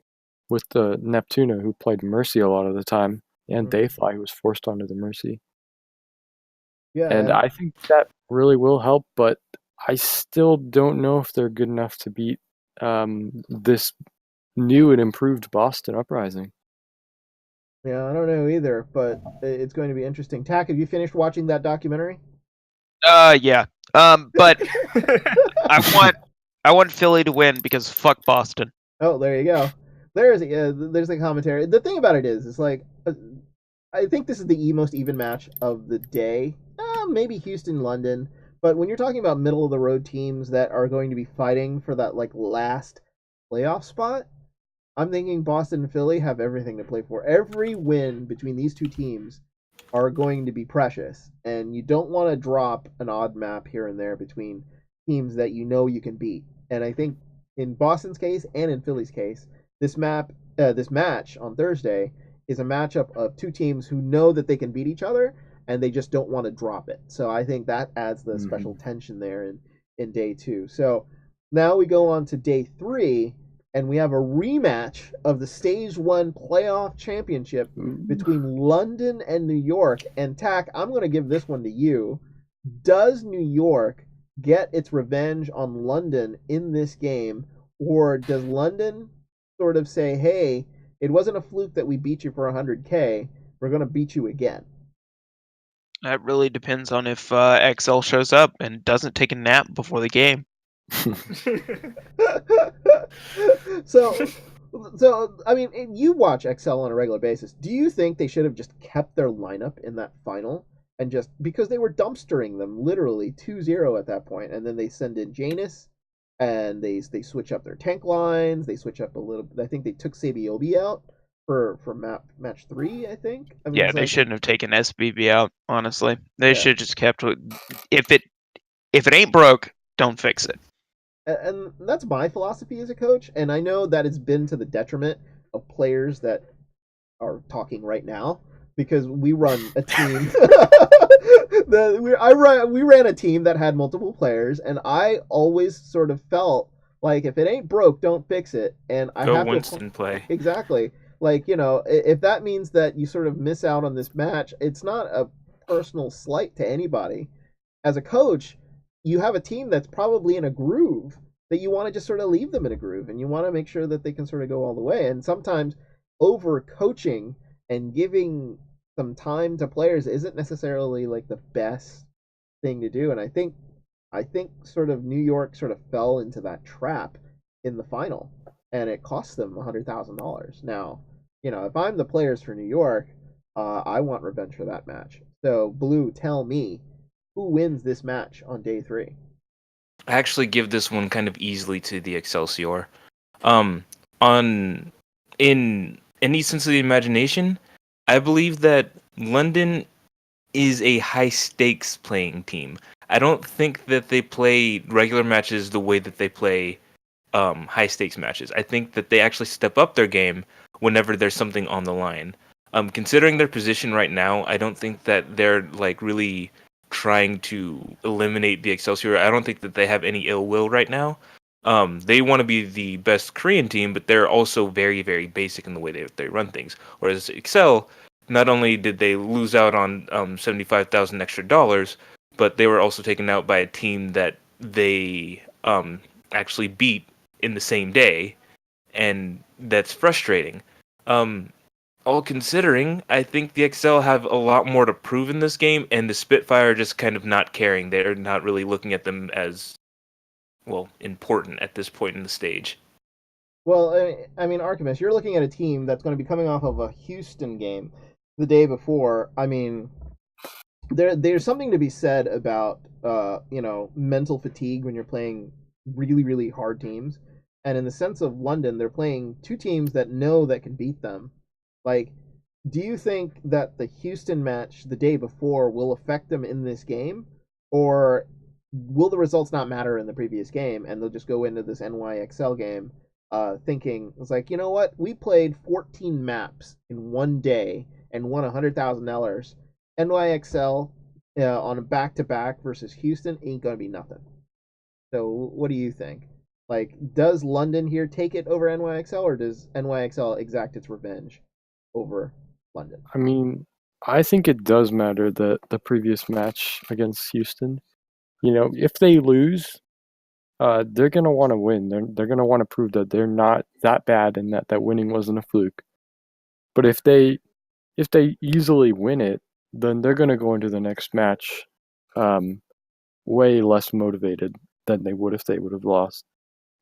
with the Neptuna, who played Mercy a lot of the time, and Mhm. Dayfly, who was forced onto the Mercy. Yeah, And and I think that really will help, but I still don't know if they're good enough to beat this new and improved Boston Uprising. yeah, I don't know either, but it's going to be interesting. Tack, have you finished watching that documentary? Yeah. But I want Philly to win because fuck Boston. Oh, there you go. There's the commentary. The thing about it is, it's like I think this is the most even match of the day. Maybe Houston, London, but when you're talking about middle of the road teams that are going to be fighting for that like last playoff spot, I'm thinking Boston and Philly have everything to play for. Every win between these two teams are going to be precious, and you don't want to drop an odd map here and there between teams that you know you can beat. And I think in Boston's case and in Philly's case, this match on Thursday is a matchup of two teams who know that they can beat each other, and they just don't want to drop it. So I think that adds the special tension there in day two. So now we go on to day three, and we have a rematch of the Stage 1 playoff championship between London and New York. And Tack, I'm going to give this one to you. Does New York get its revenge on London in this game, or does London sort of say, hey, it wasn't a fluke that we beat you for 100K, we're going to beat you again? That really depends on if XL shows up and doesn't take a nap before the game. so so I mean, you watch Excel on a regular basis. Do you think they should have just kept their lineup in that final, and just because they were dumpstering them literally 2-0 at that point, and then they send in Janus, and they switch up their tank lines, they switch up a little. I think they took Sabiobi out for match 3. I think. I mean, Yeah, it's they like, shouldn't have taken SBB out. Honestly, they yeah. should have just kept if it ain't broke, don't fix it. And that's my philosophy as a coach, and I know that it's been to the detriment of players that are talking right now, because we run a team. We ran a team that had multiple players, and I always sort of felt like if it ain't broke, don't fix it. And I Go have to Winston play. exactly, like, if that means that you sort of miss out on this match, it's not a personal slight to anybody. As a coach, you have a team that's probably in a groove that you want to just sort of leave them in a groove, and you want to make sure that they can sort of go all the way. And sometimes over coaching and giving some time to players isn't necessarily like the best thing to do. And I think sort of New York sort of fell into that trap in the final, and it cost them $100,000. Now, if I'm the players for New York, I want revenge for that match. So, Blue, tell me, who wins this match on day three? I actually give this one kind of easily to the Excelsior. Um, on in any sense of the imagination, I believe that London is a high stakes playing team. I don't think that they play regular matches the way that they play high stakes matches. I think that they actually step up their game whenever there's something on the line. Considering their position right now, I don't think that they're like really trying to eliminate the Excelsior. I don't think that they have any ill will right now. They want to be the best Korean team, but they're also very, very basic in the way they run things. Whereas Excel, not only did they lose out on 75,000 extra dollars, but they were also taken out by a team that they actually beat in the same day, and that's frustrating. Um, all considering, I think the XL have a lot more to prove in this game, and the Spitfire are just kind of not caring. They're not really looking at them as, well, important at this point in the stage. Well, I mean, Artemis, you're looking at a team that's going to be coming off of a Houston game the day before. I mean, there's something to be said about mental fatigue when you're playing really, really hard teams. And in the sense of London, they're playing two teams that know that can beat them. Like, do you think that the Houston match the day before will affect them in this game, or will the results not matter in the previous game, and they'll just go into this NYXL game thinking it's like, you know what, we played 14 maps in one day and won $100,000. NYXL on a back-to-back versus Houston ain't gonna be nothing. So what do you think? Like, does London here take it over NYXL, or does NYXL exact its revenge over London? I mean, I think it does matter that the previous match against Houston, if they lose, they're gonna want to win. They're gonna want to prove that they're not that bad and that winning wasn't a fluke. But if they easily win it, then they're gonna go into the next match way less motivated than they would if they would have lost.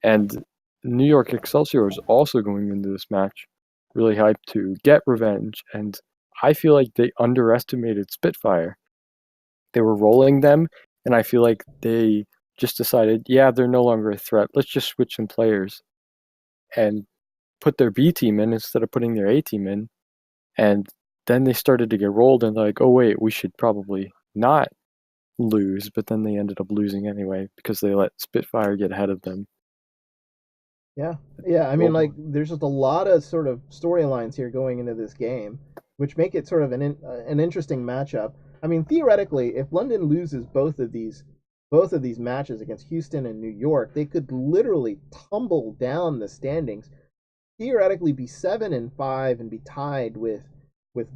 And New York Excelsior is also going into this match really hyped to get revenge, and I feel like they underestimated Spitfire. They were rolling them, and I feel like they just decided, yeah, they're no longer a threat. Let's just switch some players and put their B team in instead of putting their A team in. And then they started to get rolled, and they're like, oh, wait, we should probably not lose. But then they ended up losing anyway because they let Spitfire get ahead of them. Yeah. I mean, like, there's just a lot of sort of storylines here going into this game, which make it sort of an interesting matchup. I mean, theoretically, if London loses both of these matches against Houston and New York, they could literally tumble down the standings, theoretically be 7-5 and be tied with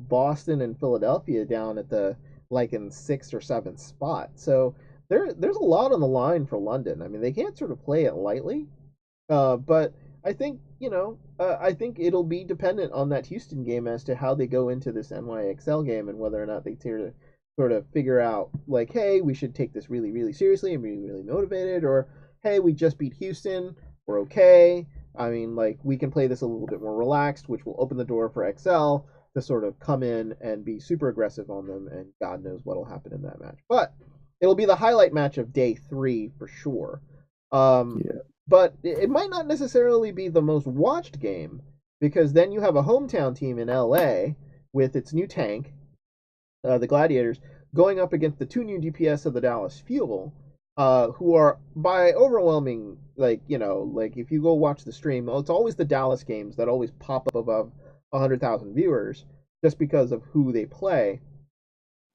Boston and Philadelphia down at the like in 6th or 7th spot. So there's a lot on the line for London. I mean, they can't sort of play it lightly. But I think I think it'll be dependent on that Houston game as to how they go into this NYXL game and whether or not they to sort of figure out like, hey, we should take this really really seriously and be really motivated, or hey, we just beat Houston, we're okay. I mean, like, we can play this a little bit more relaxed, which will open the door for XL to sort of come in and be super aggressive on them, and God knows what'll happen in that match. But it'll be the highlight match of day 3 for sure. Yeah. But it might not necessarily be the most watched game, because then you have a hometown team in LA with its new tank, the Gladiators, going up against the 2 new DPS of the Dallas Fuel, who are by overwhelming, like, like if you go watch the stream, it's always the Dallas games that always pop up above 100,000 viewers just because of who they play.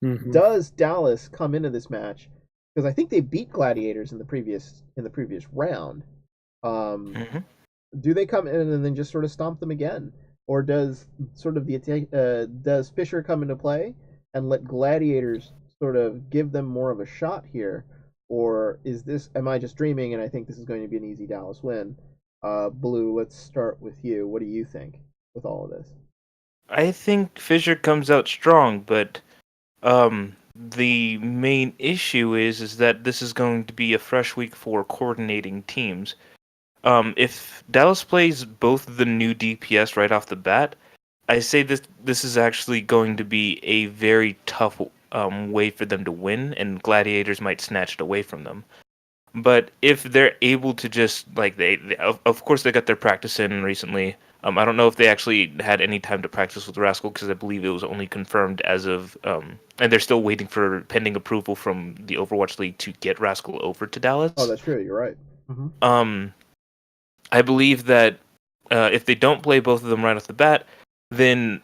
Mm-hmm. Does Dallas come into this match? Because I think they beat Gladiators in the previous round. Mm-hmm. Do they come in and then just sort of stomp them again, or does sort of does Fisher come into play and let Gladiators sort of give them more of a shot here, or am I just dreaming and I think this is going to be an easy Dallas win? Blue, let's start with you. What do you think with all of this? I think Fisher comes out strong, but the main issue is that this is going to be a fresh week for coordinating teams. If Dallas plays both the new DPS right off the bat, I say this is actually going to be a very tough way for them to win, and Gladiators might snatch it away from them. But if they're able to just like of course they got their practice in recently. I don't know if they actually had any time to practice with Rascal because I believe it was only confirmed as of and they're still waiting for pending approval from the Overwatch League to get Rascal over to Dallas. Oh, that's true. You're right. Mm-hmm. I believe that if they don't play both of them right off the bat, then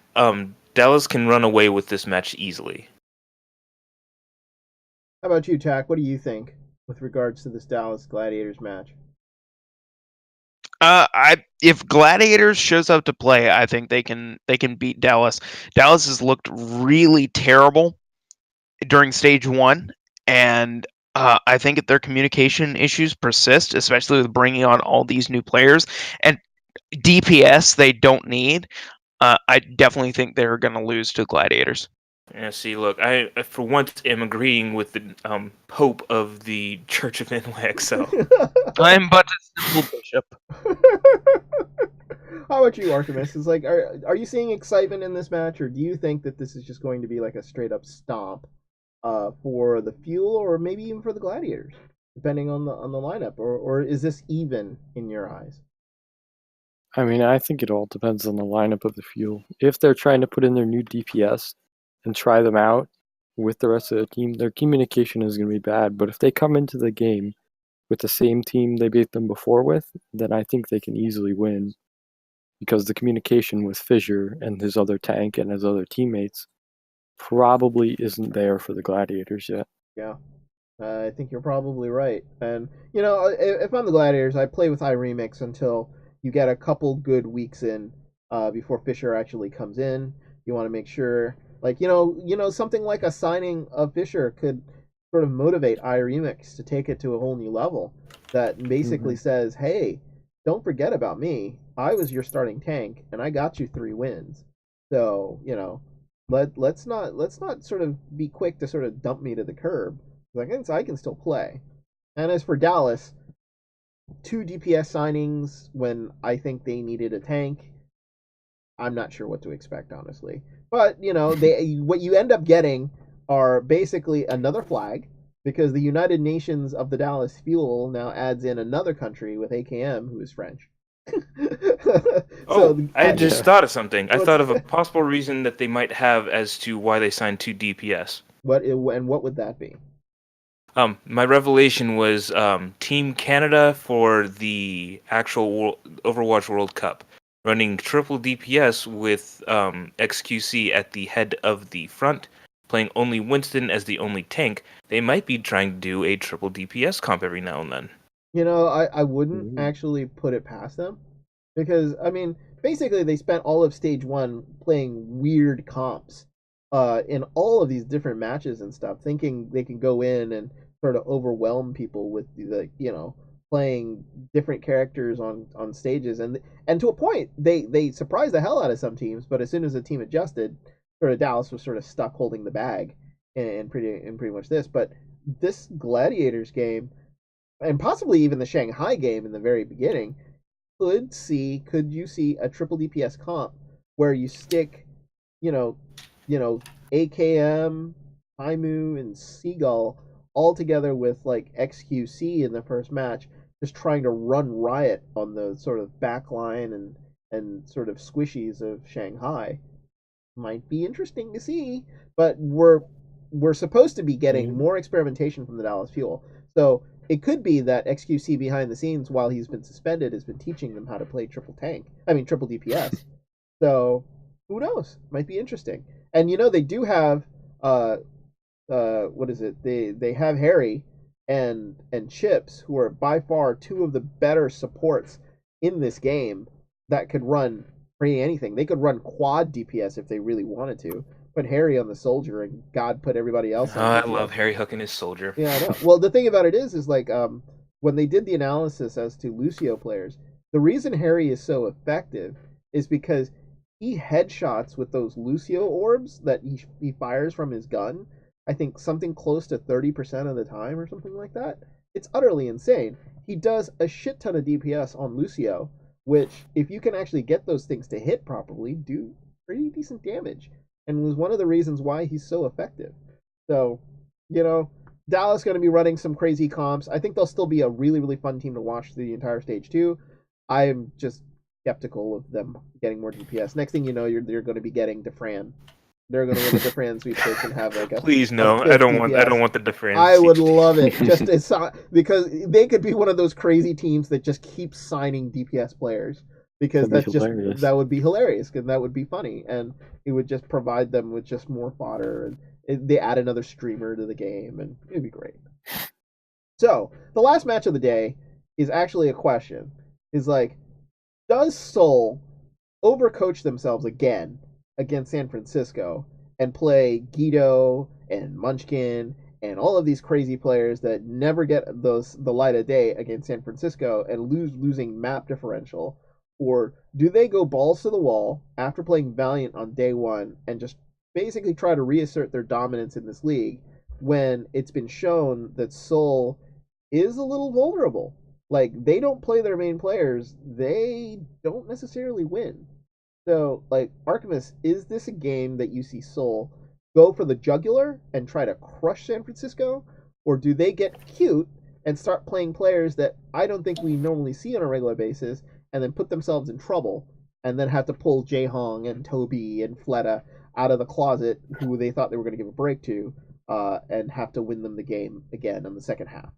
Dallas can run away with this match easily. How about you, Tack? What do you think with regards to this Dallas Gladiators match? If Gladiators shows up to play, I think they can beat Dallas. Dallas has looked really terrible during stage 1, and I think if their communication issues persist, especially with bringing on all these new players and DPS they don't need, I definitely think they're going to lose to Gladiators. Yeah, see, look, I for once am agreeing with the Pope of the Church of NYXL. I'm but a simple bishop. How about you, Artemis? Is like, are you seeing excitement in this match, or do you think that this is just going to be like a straight up stomp for the Fuel, or maybe even for the Gladiators, depending on the lineup, or is this even in your eyes? I mean, I think it all depends on the lineup of the Fuel. If they're trying to put in their new DPS and try them out, with the rest of the team, their communication is going to be bad. But if they come into the game with the same team they beat them before with, then I think they can easily win, because the communication with Fissure and his other tank and his other teammates probably isn't there for the Gladiators yet. Yeah. I think you're probably right. And, if I'm the Gladiators, I play with iRemix until you get a couple good weeks in before Fisher actually comes in. You want to make sure, like, something like a signing of Fisher could sort of motivate iRemix to take it to a whole new level that basically says, hey, don't forget about me. I was your starting tank, and I got you 3 wins. So, let's not sort of be quick to sort of dump me to the curb. I can still play. And as for Dallas, 2 DPS signings when I think they needed a tank. I'm not sure what to expect, honestly. But, what you end up getting are basically another flag, because the United Nations of the Dallas Fuel now adds in another country with AKM, who is French. I just thought of something. I thought of a that? possible reason that they might have as to why they signed 2 DPS. What would that be? My revelation was Team Canada for the actual Overwatch World Cup, running triple DPS with XQC at the head of the front, playing only Winston as the only tank. They might be trying to do a triple DPS comp every now and then. I wouldn't actually put it past them, because, I mean, basically they spent all of stage 1 playing weird comps in all of these different matches and stuff, thinking they can go in and sort of overwhelm people with playing different characters on stages, and to a point they surprised the hell out of some teams, but as soon as the team adjusted, sort of Dallas was sort of stuck holding the bag in pretty much this. But this Gladiators game, and possibly even the Shanghai game in the very beginning, could you see a triple DPS comp where you stick, AKM, Haimu, and Seagull all together with like XQC in the first match, just trying to run riot on the sort of backline and sort of squishies of Shanghai. Might be interesting to see, but we're supposed to be getting more experimentation from the Dallas Fuel. So it could be that XQC behind the scenes, while he's been suspended, has been teaching them how to play triple DPS. So who knows? Might be interesting. And they do have what is it? They have Harry and Chips, who are by far 2 of the better supports in this game that could run pretty anything. They could run quad DPS if they really wanted to. Put Harry on the soldier and God put everybody else on. I love Harry hooking his soldier. Yeah, I know. Well, the thing about it is like when they did the analysis as to Lucio players, the reason Harry is so effective is because he headshots with those Lucio orbs that he fires from his gun. I think something close to 30% of the time or something like that. It's utterly insane. He does a shit ton of DPS on Lucio, which, if you can actually get those things to hit properly, do pretty decent damage, and was one of the reasons why he's so effective. So, Dallas going to be running some crazy comps. I think they'll still be a really, really fun team to watch the entire stage 2. I'm just skeptical of them getting more DPS. Next thing you know, you're going to be getting Defran. They're going to win the Defran sweepstakes and have like a please no. I don't want the Defran. I would love it because they could be one of those crazy teams that just keep signing DPS players, because that would be hilarious, and that would be funny, and it would just provide them with just more fodder, and they add another streamer to the game, and it'd be great. So the last match of the day is actually a question: is like, does Seoul overcoach themselves again against San Francisco and play Guido and Munchkin and all of these crazy players that never get the light of day against San Francisco and losing map differential? Or do they go balls to the wall after playing Valiant on day 1 and just basically try to reassert their dominance in this league, when it's been shown that Seoul is a little vulnerable? Like, they don't play their main players, they don't necessarily win. So, like, Artemis, is this a game that you see Seoul go for the jugular and try to crush San Francisco? Or do they get cute and start playing players that I don't think we normally see on a regular basis, and then put themselves in trouble, and then have to pull Jae Hong and Toby and Fleta out of the closet who they thought they were going to give a break to, and have to win them the game again in the second half.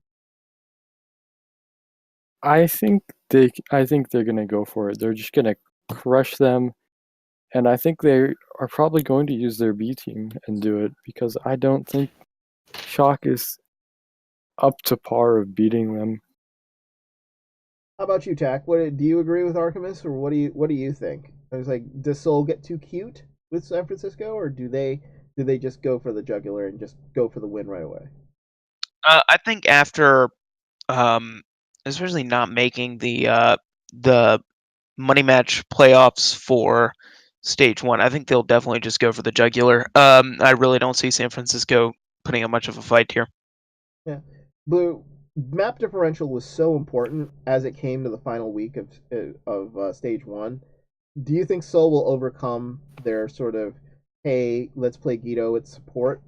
I think they're gonna go for it. They're just gonna crush them, and I think they are probably going to use their B team and do it because I don't think Shock is up to par of beating them. How about you, Tack? What do you agree with Artemis, or what do you think? I was like, does Seoul get too cute with San Francisco, or do they just go for the jugular and just go for the win right away? I think after, um, especially not making the money match playoffs for stage one, I think they'll definitely just go for the jugular. I really don't see San Francisco putting up much of a fight here. Yeah, Blue map differential was so important as it came to the final week of stage one. Do you think Seoul will overcome their sort of, hey, let's play Guido at support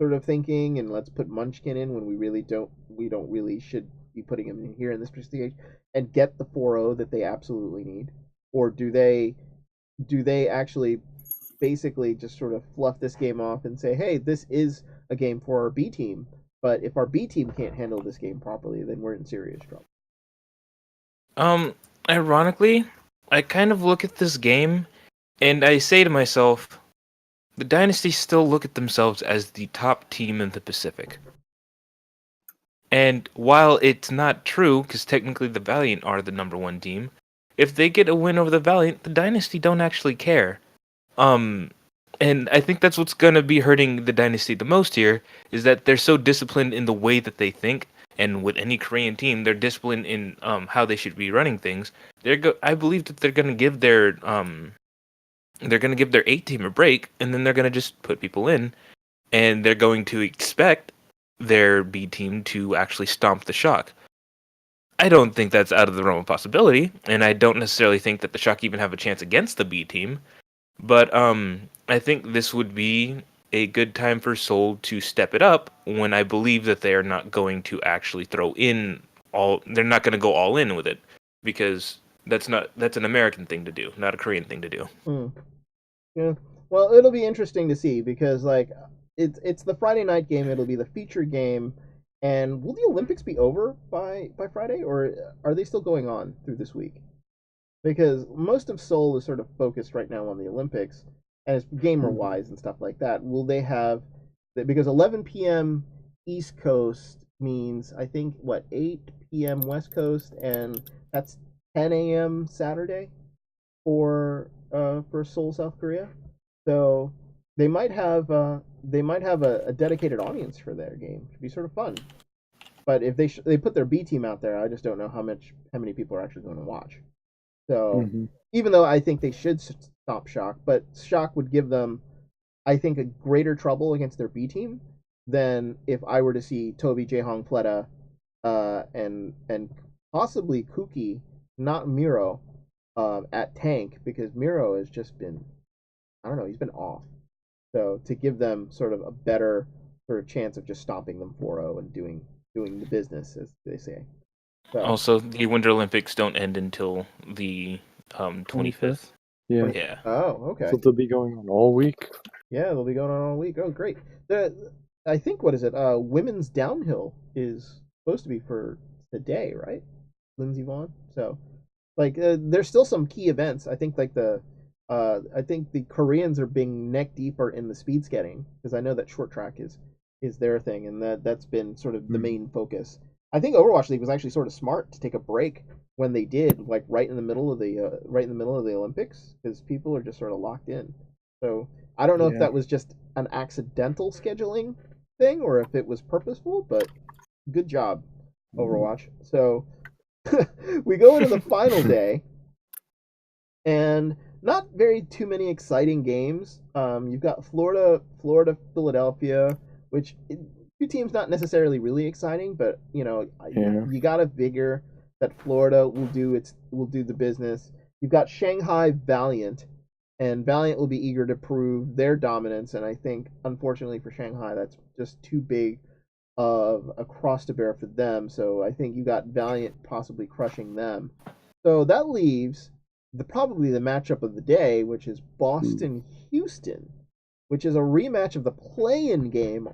sort of thinking, and let's put Munchkin in when we don't really should be putting him in here in this stage, and get the 4-0 that they absolutely need, or do they actually basically just sort of fluff this game off and say, hey, this is a game for our B team, but if our B team can't handle this game properly, then we're in serious trouble. Ironically, I kind of look at this game and I say to myself, the Dynasty still look at themselves as the top team in the Pacific. And while it's not true, because technically the Valiant are the number one team, if they get a win over the Valiant, the Dynasty don't actually care. And I think that's what's gonna be hurting the Dynasty the most here, is that they're so disciplined in the way that they think, and with any Korean team, they're disciplined in how they should be running things. I believe that they're gonna give their A team a break, and then they're gonna just put people in, and they're going to expect their B team to actually stomp the Shock. I don't think that's out of the realm of possibility, and I don't necessarily think that the Shock even have a chance against the B team. But I think this would be a good time for Seoul to step it up when I believe that they are not going to actually throw in all. They're not going to go all in with it because that's an American thing to do, not a Korean thing to do. Yeah. Well, it'll be interesting to see because like it's the Friday night game. It'll be the featured game, and will the Olympics be over by Friday, or are they still going on through this week? Because most of Seoul is sort of focused right now on the Olympics, and it's gamer wise and stuff like that. Will they have because 11 p.m. East Coast means I think what 8 p.m. West Coast, and that's 10 a.m. Saturday for Seoul, South Korea. So they might have a dedicated audience for their game. It'd be sort of fun. But if they put their B team out there, I just don't know how many people are actually going to watch. So even though I think they should stop Shock, but Shock would give them, I think, a greater trouble against their B team than if I were to see Toby, Jaehong, Pleta, and possibly Kuki, not Miro, at tank, because Miro has just been, I don't know, he's been off. So to give them sort of a better sort of chance of just stopping them 4-0 and doing the business, as they say. So, Also, the Winter Olympics don't end until the 25th. Yeah. Yeah. oh, okay. So they'll be going on all week. Yeah, they'll be going on all week. Oh, great. I think, what is it? Women's downhill is supposed to be for today, right? Lindsey Vaughn. So, like, there's still some key events. I think, like I think the Koreans are being neck deeper in the speed skating because I know that short track is their thing, and that's been sort of the main focus. I think Overwatch League was actually sort of smart to take a break when they did, like right in the middle of the Olympics, because people are just sort of locked in. So I don't know if that was just an accidental scheduling thing or if it was purposeful, but good job, Overwatch. So we go into the final day, and not very too many exciting games. You've got Florida, Philadelphia, which two teams not necessarily really exciting, but you got to figure that Florida will do the business. You've got Shanghai Valiant, and Valiant will be eager to prove their dominance. And I think, unfortunately for Shanghai, that's just too big of a cross to bear for them. So I think you got Valiant possibly crushing them. So that leaves probably the matchup of the day, which is Boston Houston. which is a rematch of the play-in game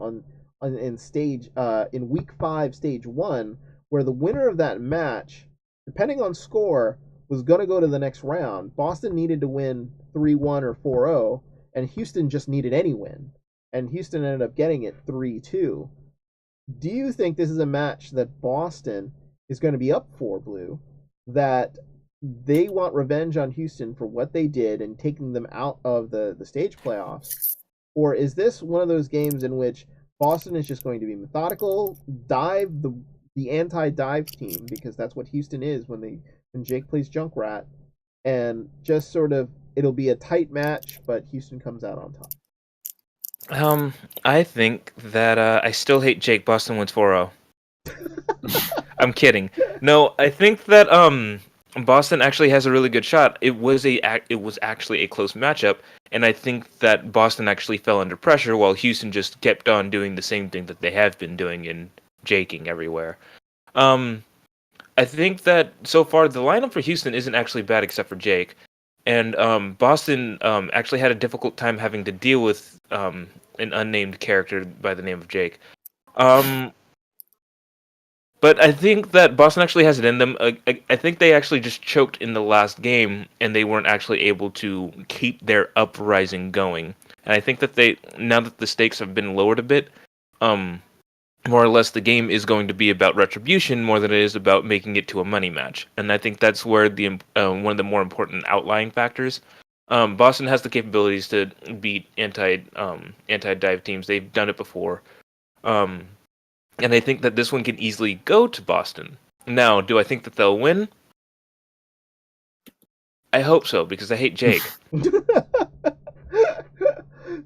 in stage in week 5, stage 1, where the winner of that match, depending on score, was going to go to the next round. Boston needed to win 3-1 or 4-0, and Houston just needed any win. And Houston ended up getting it 3-2. Do you think this is a match that Boston is going to be up for, Blue? That they want revenge on Houston for what they did and taking them out of the stage playoffs? Or is this one of those games in which Boston is just going to be methodical, dive the anti-dive team, because that's what Houston is when Jake plays Junkrat, and just sort of it'll be a tight match, but Houston comes out on top? I think that I still hate Jake. Boston wins 4-0. I'm kidding. No, I think that Boston actually has a really good shot. It was actually a close matchup, and I think that Boston actually fell under pressure while Houston just kept on doing the same thing that they have been doing in jaking everywhere. I think that so far the lineup for Houston isn't actually bad except for Jake. And Boston actually had a difficult time having to deal with an unnamed character by the name of Jake. But I think that Boston actually has it in them. I think they actually just choked in the last game, and they weren't actually able to keep their uprising going. And I think that now that the stakes have been lowered a bit, more or less the game is going to be about retribution more than it is about making it to a money match. And I think that's where one of the more important outlying factors. Boston has the capabilities to beat anti-dive teams. They've done it before. And I think that this one can easily go to Boston. Now, do I think that they'll win? I hope so, because I hate Jake.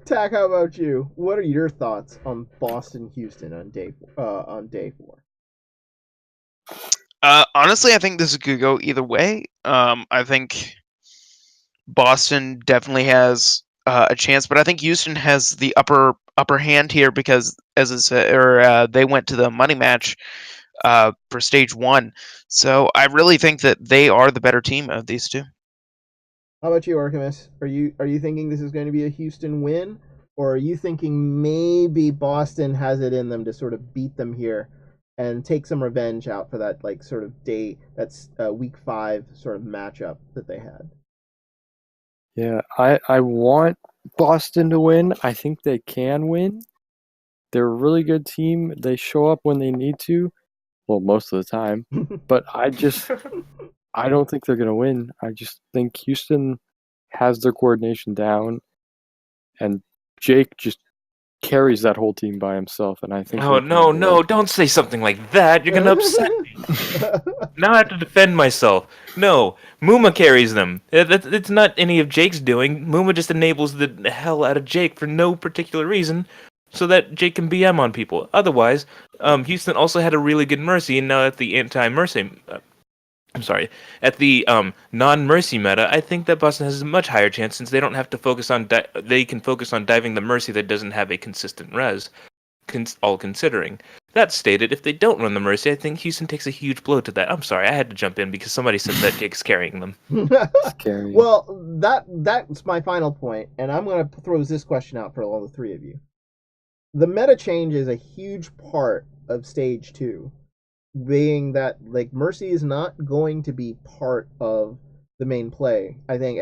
Tack, how about you? What are your thoughts on Boston Houston on day 4? Honestly, I think this could go either way. I think Boston definitely has a chance, but I think Houston has the upper hand here because, as I said, they went to the money match for stage 1. So I really think that they are the better team of these two. How about you, Artemis? Are you thinking this is going to be a Houston win, or are you thinking maybe Boston has it in them to sort of beat them here and take some revenge out for that sort of that's week 5 sort of matchup that they had? Yeah, I want Boston to win. I think they can win. They're a really good team. They show up when they need to. Well, most of the time. But I don't think they're going to win. I just think Houston has their coordination down, and Jake just carries that whole team by himself, and I think Oh, he'll come away. no, don't say something like that. You're going to upset me. Now I have to defend myself. No, Muma carries them. It's not any of Jake's doing. Muma just enables the hell out of Jake for no particular reason, so that Jake can BM on people. Otherwise, Houston also had a really good Mercy, and now at the anti-Mercy... at the non-Mercy meta, I think that Boston has a much higher chance since they don't have to focus on... they can focus on diving the Mercy that doesn't have a consistent res, all considering. That stated, if they don't run the Mercy, I think Houston takes a huge blow to that. I'm sorry, I had to jump in because somebody said that Jake's carrying them. Scary. Well, that's my final point, and I'm going to throw this question out for all the three of you. The meta change is a huge part of stage 2, being that Mercy is not going to be part of the main play. I think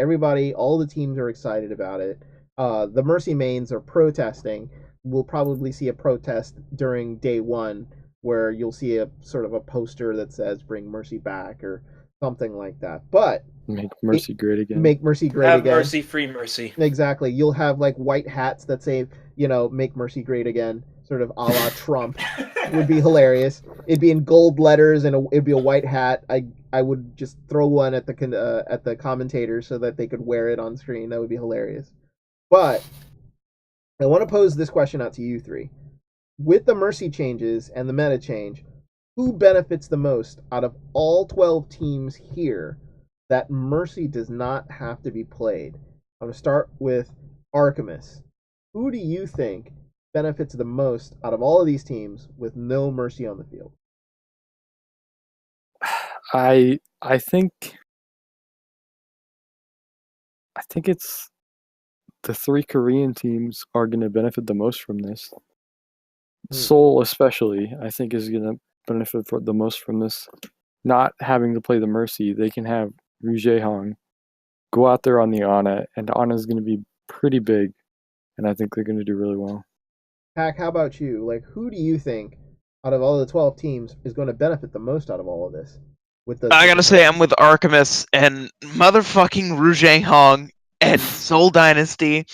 all the teams are excited about it. The Mercy mains are protesting. We'll probably see a protest during day 1 where you'll see a sort of a poster that says "Bring Mercy back" or something like that. But Make Mercy great again. Make Mercy great Have again. Mercy, free Mercy. Exactly. You'll have white hats that say, "Make Mercy great again," sort of a la Trump. Would be hilarious. It'd be in gold letters and it'd be a white hat. I would just throw one at the commentators so that they could wear it on screen. That would be hilarious. But I want to pose this question out to you three. With the Mercy changes and the meta change, who benefits the most out of all 12 teams here that Mercy does not have to be played? I'm going to start with Artemis. Who do you think benefits the most out of all of these teams with no Mercy on the field? I think it's the 3 Korean teams are going to benefit the most from this. Hmm. Seoul, especially, I think, is going to benefit the most from this. Not having to play the Mercy, they can have Ru Jae-hong go out there on the Ana, and Ana is going to be pretty big, and I think they're going to do really well. Hack, how about you? Like, who do you think out of all the 12 teams is going to benefit the most out of all of this? I gotta say, I'm with Artemis and motherfucking Ru Jae-hong and Seoul Dynasty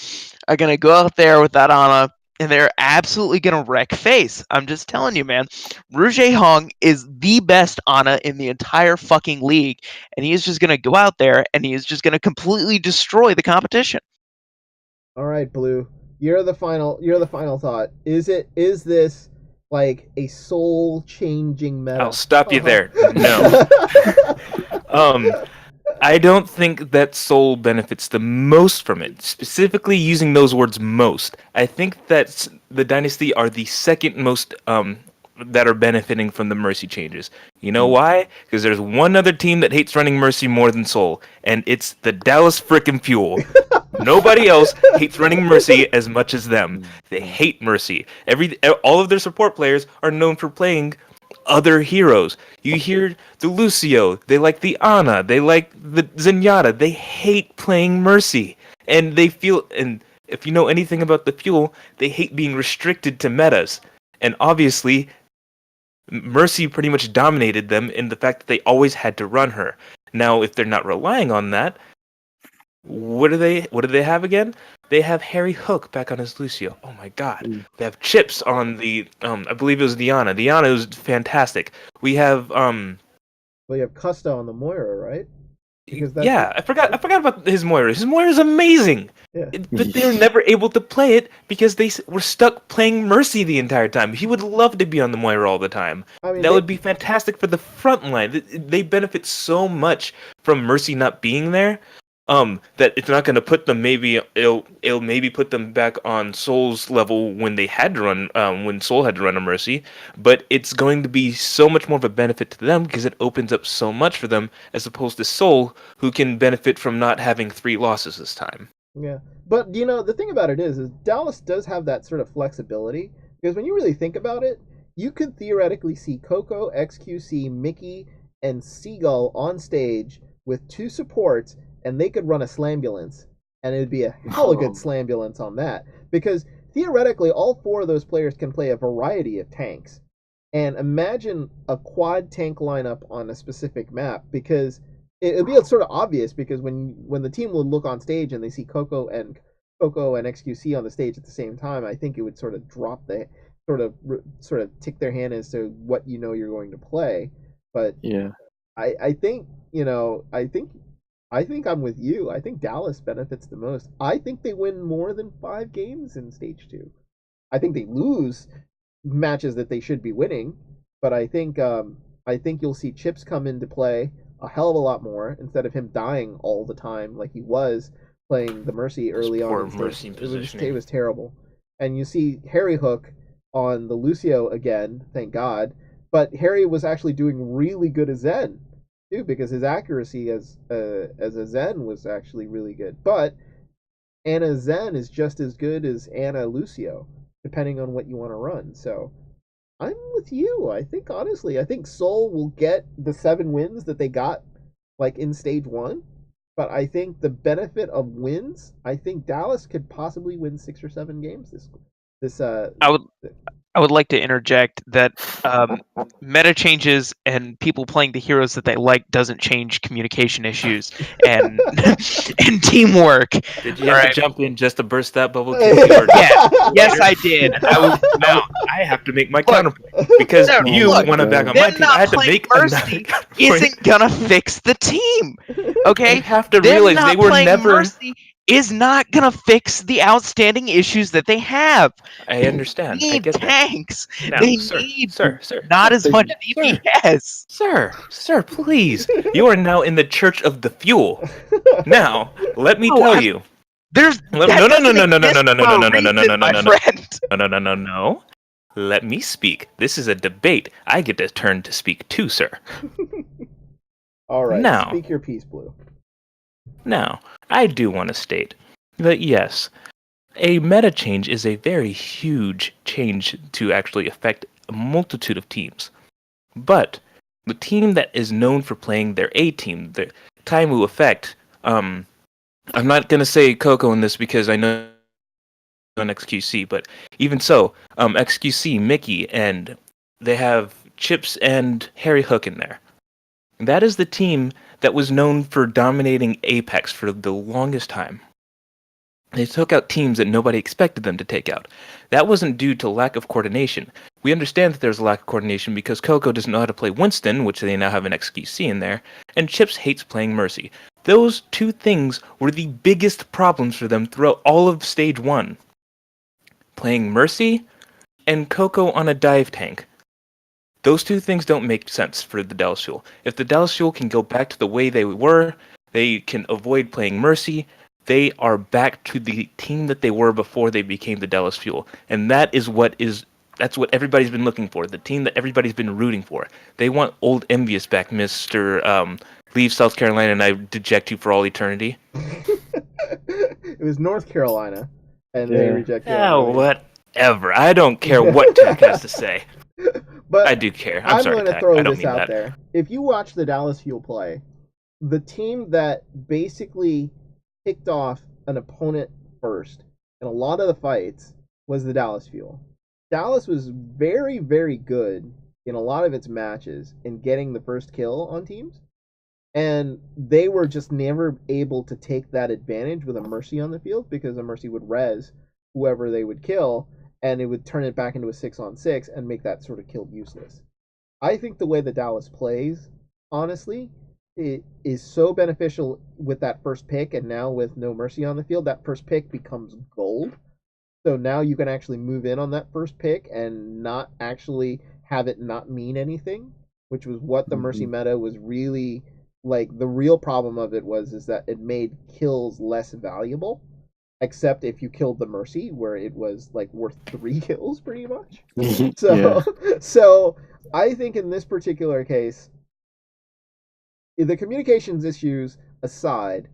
are gonna go out there with that Ana, and they're absolutely gonna wreck face. I'm just telling you, man. Ru Jae-hong is the best Ana in the entire fucking league, and he is just gonna go out there and he is just gonna completely destroy the competition. All right, Blue. You're the final thought. Is this like a soul-changing meta? I'll stop you there. No. I don't think that Seoul benefits the most from it. Specifically using those words most. I think that the Dynasty are the second most that are benefiting from the Mercy changes. You know why? Because there's one other team that hates running Mercy more than Seoul, and it's the Dallas frickin' Fuel. Nobody else hates running Mercy as much as them. They hate Mercy. All of their support players are known for playing other heroes. You hear the Lucio, they like the Ana, they like the Zenyatta. They hate playing Mercy. And if you know anything about the Fuel, they hate being restricted to metas. And obviously, Mercy pretty much dominated them in the fact that they always had to run her. Now, if they're not relying on that, what do they have again? They have Harry Hook back on his Lucio. Oh my god. They have Chips on the I believe it was Diana. Diana was fantastic. We have Well, you have Custa on the Moira, right? I forgot about his Moira. His Moira is amazing. Yeah. But they were never able to play it because they were stuck playing Mercy the entire time. He would love to be on the Moira all the time. I mean, that would be fantastic for the front line. They benefit so much from Mercy not being there. That it's not going to put them. Maybe it'll maybe put them back on Soul's level when they had to run. When Soul had to run a Mercy, but it's going to be so much more of a benefit to them because it opens up so much for them as opposed to Soul, who can benefit from not having 3 losses this time. Yeah, but the thing about it is Dallas does have that sort of flexibility because when you really think about it, you could theoretically see Coco, XQC, Mickey, and Seagull on stage with 2 supports. And they could run a Slambulance, and it would be a hell of a good Slambulance on that. Because theoretically, all 4 of those players can play a variety of tanks. And imagine a quad tank lineup on a specific map, because it would be sort of obvious, because when the team would look on stage and they see Coco and XQC on the stage at the same time, I think it would sort of drop the sort of tick their hand as to what you're going to play. But yeah, I think I think I'm with you. I think Dallas benefits the most. I think they win more than 5 games in Stage 2. I think they lose matches that they should be winning, but I think you'll see Chips come into play a hell of a lot more instead of him dying all the time like he was playing the Mercy early on. It was terrible. And you see Harry Hook on the Lucio again, thank God, but Harry was actually doing really good as Zen. Too, because his accuracy as a Zen was actually really good. But Ana Zen is just as good as Ana Lucio, depending on what you want to run. So I'm with you. I think Seoul will get the 7 wins that they got like in Stage 1. But I think the benefit of wins, I think Dallas could possibly win 6 or 7 games I would like to interject that meta changes and people playing the heroes that they like doesn't change communication issues and and teamwork. Did you have to jump in just to burst that bubble? Yes, I did. I have to make my counterpoint because you want to back on my team. I had to make Mercy isn't gonna fix the team. Okay, you have to realize they were never. Mercy is not gonna fix the outstanding issues that they have. I understand. They need tanks. Now, they sir, need sir, not as much DPS. Sir, please. You are now in the Church of the Fuel. Now, let me tell you. There's No. Let me speak. This is a debate. I get a turn to speak too, sir. All right. Now, speak your piece, Blue. Now, I do want to state that yes, a meta change is a very huge change to actually affect a multitude of teams. But the team that is known for playing their A team, the Taimu effect, I'm not going to say Coco in this because I know on XQC, but even so, XQC, Mickey, and they have Chips and Harry Hook in there. That is the team that was known for dominating Apex for the longest time. They took out teams that nobody expected them to take out. That wasn't due to lack of coordination. We understand that there's a lack of coordination because Coco doesn't know how to play Winston, which they now have an XQC in there, and Chips hates playing Mercy. Those two things were the biggest problems for them throughout all of Stage 1. Playing Mercy and Coco on a dive tank. Those two things don't make sense for the Dallas Fuel. If the Dallas Fuel can go back to the way they were, they can avoid playing Mercy, they are back to the team that they were before they became the Dallas Fuel. And that's what everybody's been looking for, the team that everybody's been rooting for. They want old Envious back, Mr. Leave South Carolina and I deject you for all eternity. It was North Carolina, and they Yeah. rejected Oh, whatever. I don't care what Tech has to say. But I do care. I'm sorry, going to Tech. throw I don't this mean out that. there. If you watch the Dallas Fuel play, the team that basically picked off an opponent first in a lot of the fights was the Dallas Fuel. Dallas was very, very good in a lot of its matches in getting the first kill on teams. And they were just never able to take that advantage with a Mercy on the field because a Mercy would res whoever they would kill, and it would turn it back into a 6-on-6 and make that sort of kill useless. I think the way that Dallas plays, honestly, it is so beneficial with that first pick, and now with no Mercy on the field, that first pick becomes gold. So now you can actually move in on that first pick and not actually have it not mean anything, which was what the Mercy meta was really like. The real problem of it was that it made kills less valuable, except if you killed the Mercy, where it was like worth 3 kills pretty much. So so I think in this particular case, the communications issues aside,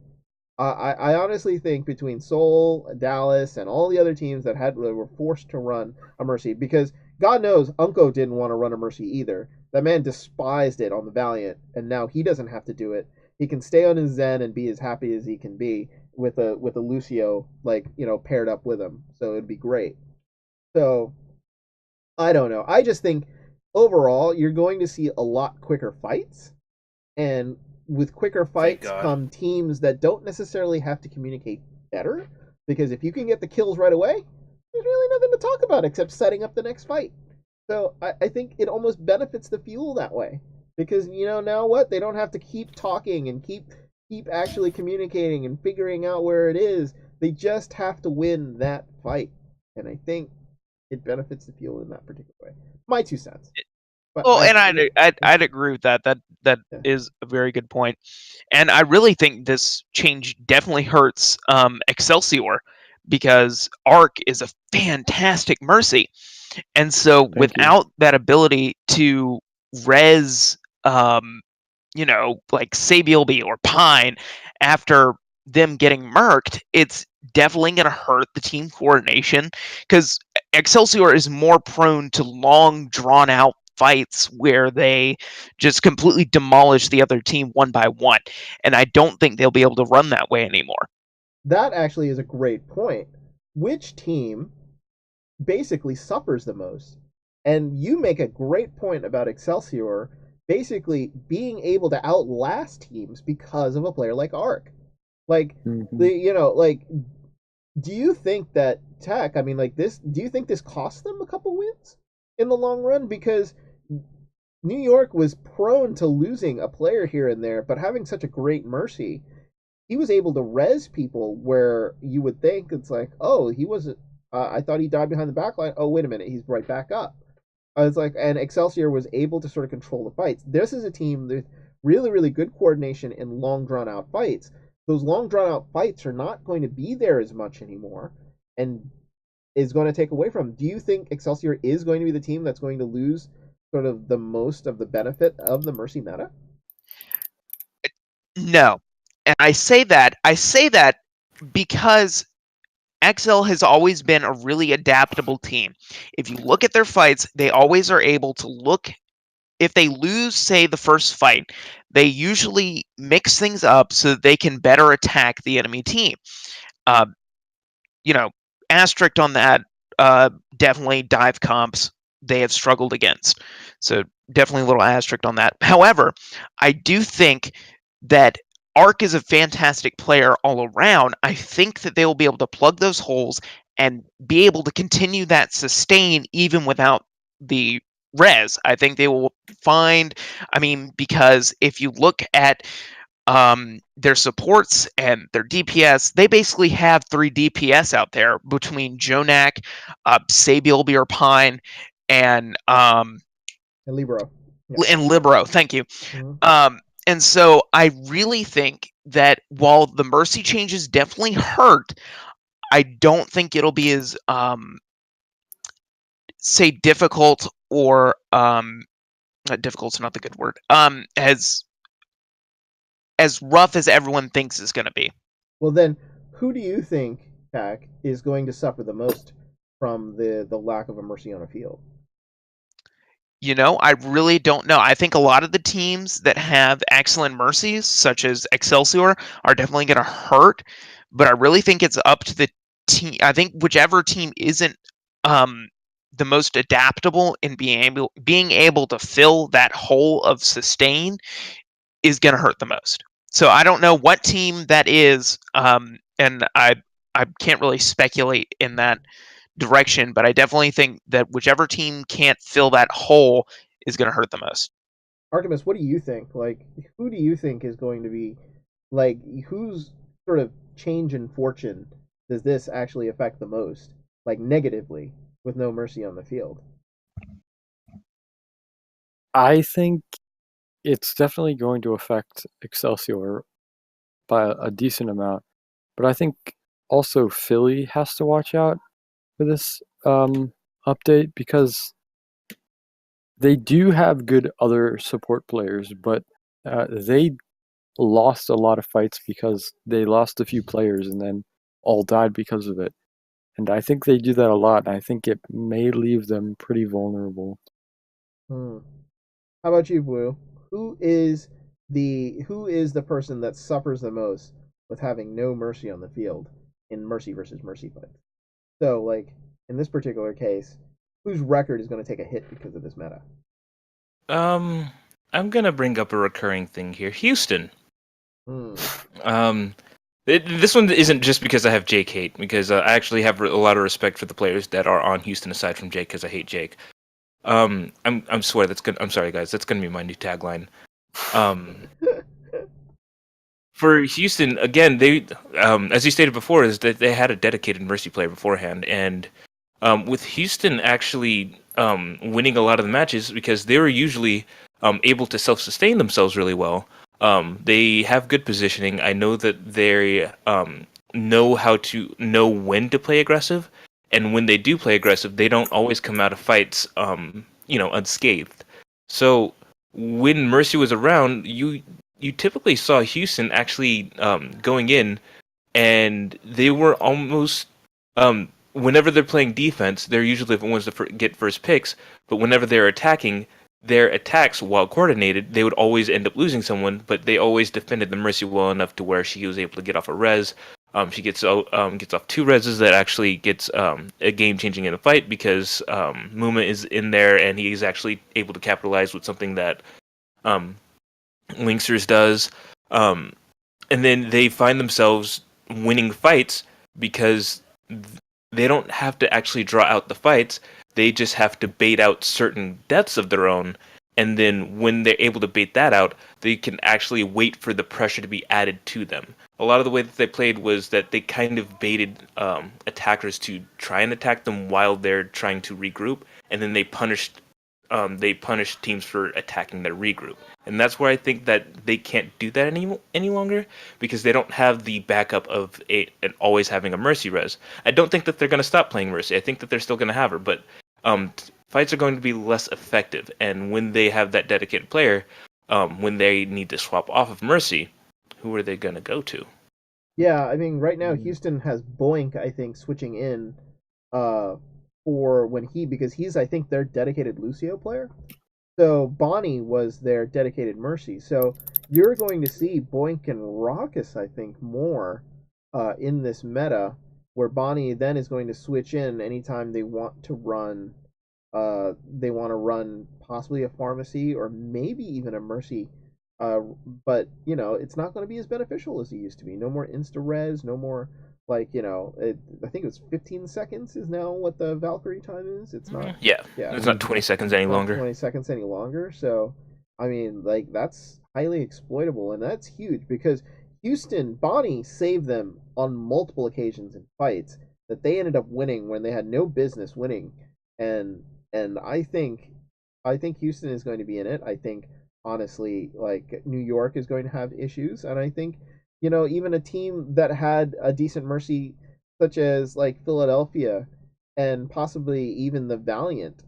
I honestly think between Seoul, Dallas, and all the other teams that were forced to run a Mercy, because God knows Unko didn't want to run a Mercy either. That man despised it on the Valiant, and now he doesn't have to do it. He can stay on his Zen and be as happy as he can be with a Lucio, like, paired up with him. So it'd be great. So I don't know. I just think overall you're going to see a lot quicker fights, and with quicker fights come teams that don't necessarily have to communicate better, because if you can get the kills right away, there's really nothing to talk about except setting up the next fight. So I think it almost benefits the Fuel that way, because now what, they don't have to keep talking and keep actually communicating and figuring out where it is. They just have to win that fight, and I think it benefits the Fuel in that particular way. My 2 cents. But Well, and I'd agree with that. That Yeah. is a very good point, and I really think this change definitely hurts Excelsior, because Arc is a fantastic Mercy, and so without that ability to res, like Sabielby or Pine after them getting murked, it's definitely going to hurt the team coordination, because Excelsior is more prone to long, drawn-out fights where they just completely demolish the other team one by one, and I don't think they'll be able to run that way anymore. That actually is a great point. Which team basically suffers the most? And you make a great point about Excelsior basically being able to outlast teams because of a player like Arc. Like do you think that Tech, I mean, like this, do you think this cost them a couple wins in the long run? Because New York was prone to losing a player here and there, but having such a great Mercy, he was able to res people where you would think it's like, oh, he wasn't. I thought he died behind the back line. Oh, wait a minute, he's right back up. It's like, and Excelsior was able to sort of control the fights. This is a team with really, really good coordination in long, drawn out fights. Those long, drawn out fights are not going to be there as much anymore, and is going to take away from. Do you think Excelsior is going to be the team that's going to lose sort of the most of the benefit of the Mercy meta? No. And I say that because XL has always been a really adaptable team. If you look at their fights, they always are able to look. If they lose, say, the first fight, they usually mix things up so that they can better attack the enemy team. Uh, asterisk on that, definitely dive comps they have struggled against. So definitely a little asterisk on that. However, I do think that Arc is a fantastic player all around. I think that they will be able to plug those holes and be able to continue that sustain even without the res. I think they will find, because if you look at their supports and their DPS, they basically have 3 DPS out there between Jonak, Sabiel Beer Pine, and Libero. Yeah. and Libero. Thank you. Mhm. And so I really think that while the Mercy changes definitely hurt, I don't think it'll be as say difficult or difficult's not the good word. As rough as everyone thinks is going to be. Well, then, who do you think, Pack, is going to suffer the most from the lack of a Mercy on a field? I really don't know. I think a lot of the teams that have excellent mercies, such as Excelsior, are definitely going to hurt. But I really think it's up to the team. I think whichever team isn't the most adaptable in being able to fill that hole of sustain is going to hurt the most. So I don't know what team that is, and I can't really speculate in that direction, but I definitely think that whichever team can't fill that hole is going to hurt the most. Artemis, what do you think? Like, who do you think is going to be, like, whose sort of change in fortune does this actually affect the most, like, negatively, with no Mercy on the field? I think it's definitely going to affect Excelsior by a decent amount, but I think also Philly has to watch out for this update because they do have good other support players, but they lost a lot of fights because they lost a few players and then all died because of it. And I think they do that a lot. And I think it may leave them pretty vulnerable. Hmm. How about you, Blue? Who is the person that suffers the most with having no Mercy on the field in Mercy versus Mercy fights? So, like, in this particular case, whose record is going to take a hit because of this meta? I'm gonna bring up a recurring thing here. Houston. Hmm. This one isn't just because I have Jake hate, because I actually have a lot of respect for the players that are on Houston aside from Jake, because I hate Jake. I'm swear that's good. I'm sorry, guys. That's gonna be my new tagline. For Houston, again, they, as you stated before, is that they had a dedicated Mercy player beforehand, and with Houston actually winning a lot of the matches because they were usually able to self-sustain themselves really well. They have good positioning. I know that they know when to play aggressive, and when they do play aggressive, they don't always come out of fights, unscathed. So when Mercy was around, you typically saw Houston actually going in, and they were almost whenever they're playing defense, they're usually the ones that get first picks. But whenever they're attacking, their attacks, while coordinated, they would always end up losing someone. But they always defended the Mercy well enough to where she was able to get off a res. She gets off 2 reses that actually gets a game changing in the fight because Muma is in there and he is actually able to capitalize with something that um, Linksters does. And then they find themselves winning fights because they don't have to actually draw out the fights. They just have to bait out certain deaths of their own. And then when they're able to bait that out, they can actually wait for the pressure to be added to them. A lot of the way that they played was that they kind of baited attackers to try and attack them while they're trying to regroup, and then they punished teams for attacking their regroup. And that's where I think that they can't do that any longer because they don't have the backup of and always having a Mercy res. I don't think that they're going to stop playing Mercy. I think that they're still going to have her, but fights are going to be less effective. And when they have that dedicated player, when they need to swap off of Mercy, who are they going to go to? Yeah, I mean, right now Mm. Houston has Boink, I think, switching in uh for when because he's, I think, their dedicated Lucio player. So Bonnie was their dedicated Mercy. So you're going to see Boink and Raucus, I think, more in this meta, where Bonnie then is going to switch in anytime they want to run possibly a pharmacy or maybe even a Mercy. Uh, but it's not going to be as beneficial as it used to be. No more insta res, no more I think it was 15 seconds is now what the Valkyrie time is. It's not. Yeah, Yeah, it's not 20 seconds any not longer. 20 seconds any longer. So, I mean, like, that's highly exploitable, and that's huge because Bonnie saved them on multiple occasions in fights that they ended up winning when they had no business winning. And I think Houston is going to be in it. I think honestly, like, New York is going to have issues, and I think even a team that had a decent mercy such as like Philadelphia and possibly even the Valiant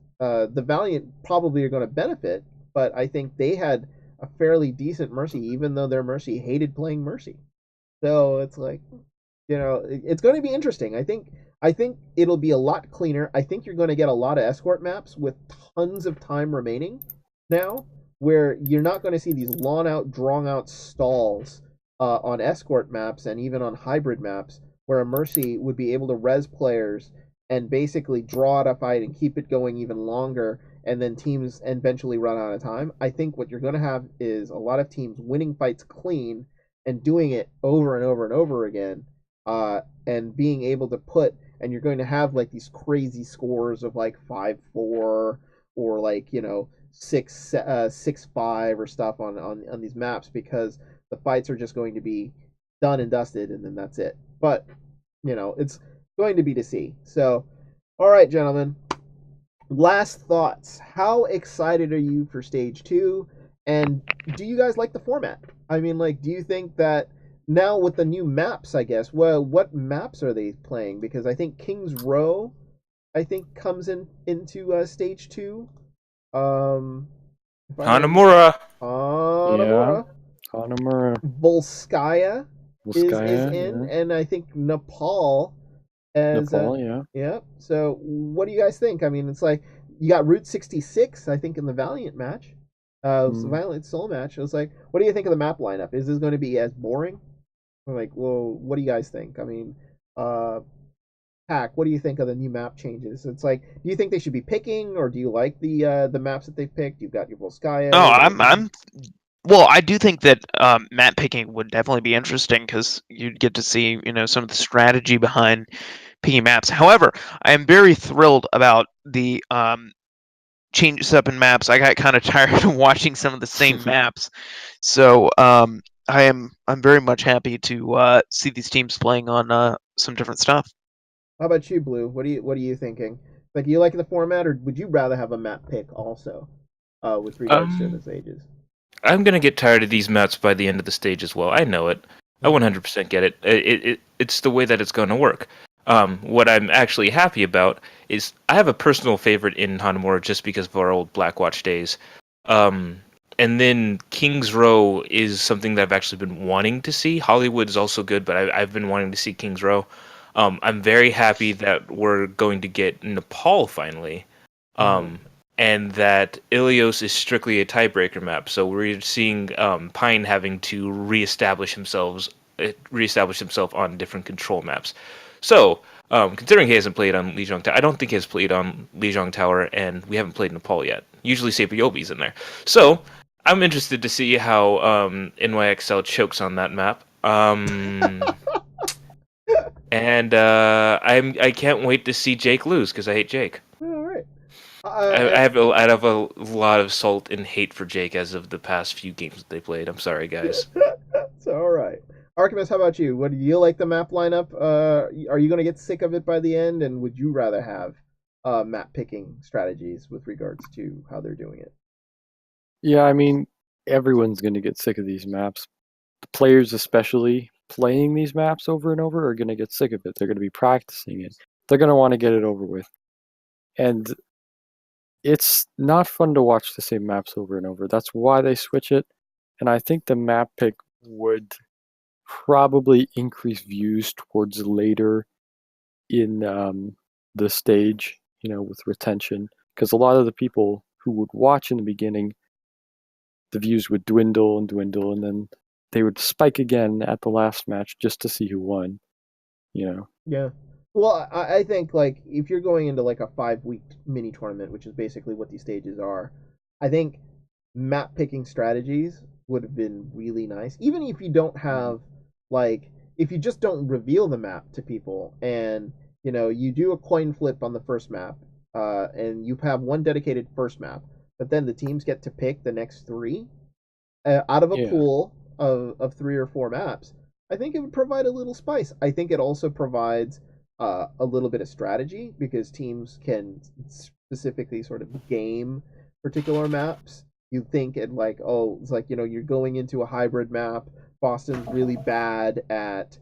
probably are going to benefit, but I think they had a fairly decent Mercy, even though their Mercy hated playing Mercy. So it's like, it's going to be interesting. I think it'll be a lot cleaner. I think you're going to get a lot of escort maps with tons of time remaining now, where you're not going to see these drawn out stalls on escort maps and even on hybrid maps, where a Mercy would be able to res players and basically draw out a fight and keep it going even longer, and then teams eventually run out of time. I think what you're going to have is a lot of teams winning fights clean and doing it over and over and over again, and being able to and you're going to have like these crazy scores of like 5-4 or like 6-5 or stuff on these maps, because the fights are just going to be done and dusted, and then that's it. But it's going to be to see. So, all right, gentlemen, last thoughts. How excited are you for stage 2? And do you guys like the format? I mean, like, do you think that now with the new maps, I guess, well, what maps are they playing? Because I think King's Row, I think, comes into stage 2. If I'm gonna Hanamura. Yeah, Hanamura, Hanamura, Volskaya is Volskaya, in, yeah, and I think Nepal as Nepal, yeah. yeah. So what do you guys think? I mean, it's like you got Route 66, I think, in the Valiant match. It was the Mm. Valiant Soul match. It was like, what do you think of the map lineup? Is this going to be as boring? Or like, well, what do you guys think? I mean, uh, Pack, what do you think of the new map changes? It's like, do you think they should be picking, or do you like the maps that they've picked? You've got your No, Volskaya, well, I do think that map picking would definitely be interesting because you'd get to see, some of the strategy behind picking maps. However, I am very thrilled about the changes up in maps. I got kind of tired of watching some of the same maps, so I'm very much happy to see these teams playing on some different stuff. How about you, Blue? What are you thinking? Like, you like the format, or would you rather have a map pick also, with regards to the Um, stages? I'm gonna get tired of these maps by the end of the stage as well. I know it. I Mm-hmm. 100% get it. It's the way that it's going to work. What I'm actually happy about is I have a personal favorite in Hanamura just because of our old Blackwatch days. Um, and then King's Row is something that I've actually been wanting to see. Hollywood is also good, but I've been wanting to see King's Row. I'm very happy that we're going to get Nepal finally. Mm-hmm. Um, and that Ilios is strictly a tiebreaker map. So we're seeing Pine having to reestablish himself on different control maps. So considering he hasn't played on Lijiang Tower, I don't think he has played on Lijiang Tower, and we haven't played Nepal yet. Usually Sapoyobi's in there. So I'm interested to see how NYXL chokes on that map. And I can't wait to see Jake lose because I hate Jake. All right. I have a lot of salt and hate for Jake as of the past few games that they played. I'm sorry, guys. It's all right. Archimus, how about you? What do you like the map lineup? Are you going to get sick of it by the end? And would you rather have map picking strategies with regards to how they're doing it? Yeah, I mean, everyone's going to get sick of these maps. The players, especially playing these maps over and over, are going to get sick of it. They're going to be practicing it. They're going to want to get it over with. And it's not fun to watch the same maps over and over. That's why they switch it. And I think the map pick would probably increase views towards later in the stage, with retention. Because a lot of the people who would watch in the beginning, the views would dwindle and dwindle, and then they would spike again at the last match just to see who won. Yeah. Well, I think like if you're going into like a 5 week mini tournament, which is basically what these stages are, I think map picking strategies would have been really nice. Even if you don't have like if you just don't reveal the map to people and you do a coin flip on the first map, and you have one dedicated first map, but then the teams get to pick the next three out of a Yeah. pool of 3 or 4 maps. I think it would provide a little spice. I think it also provides a little bit of strategy because teams can specifically sort of game particular maps. You think it like, oh, it's like you're going into a hybrid map. Boston's really bad at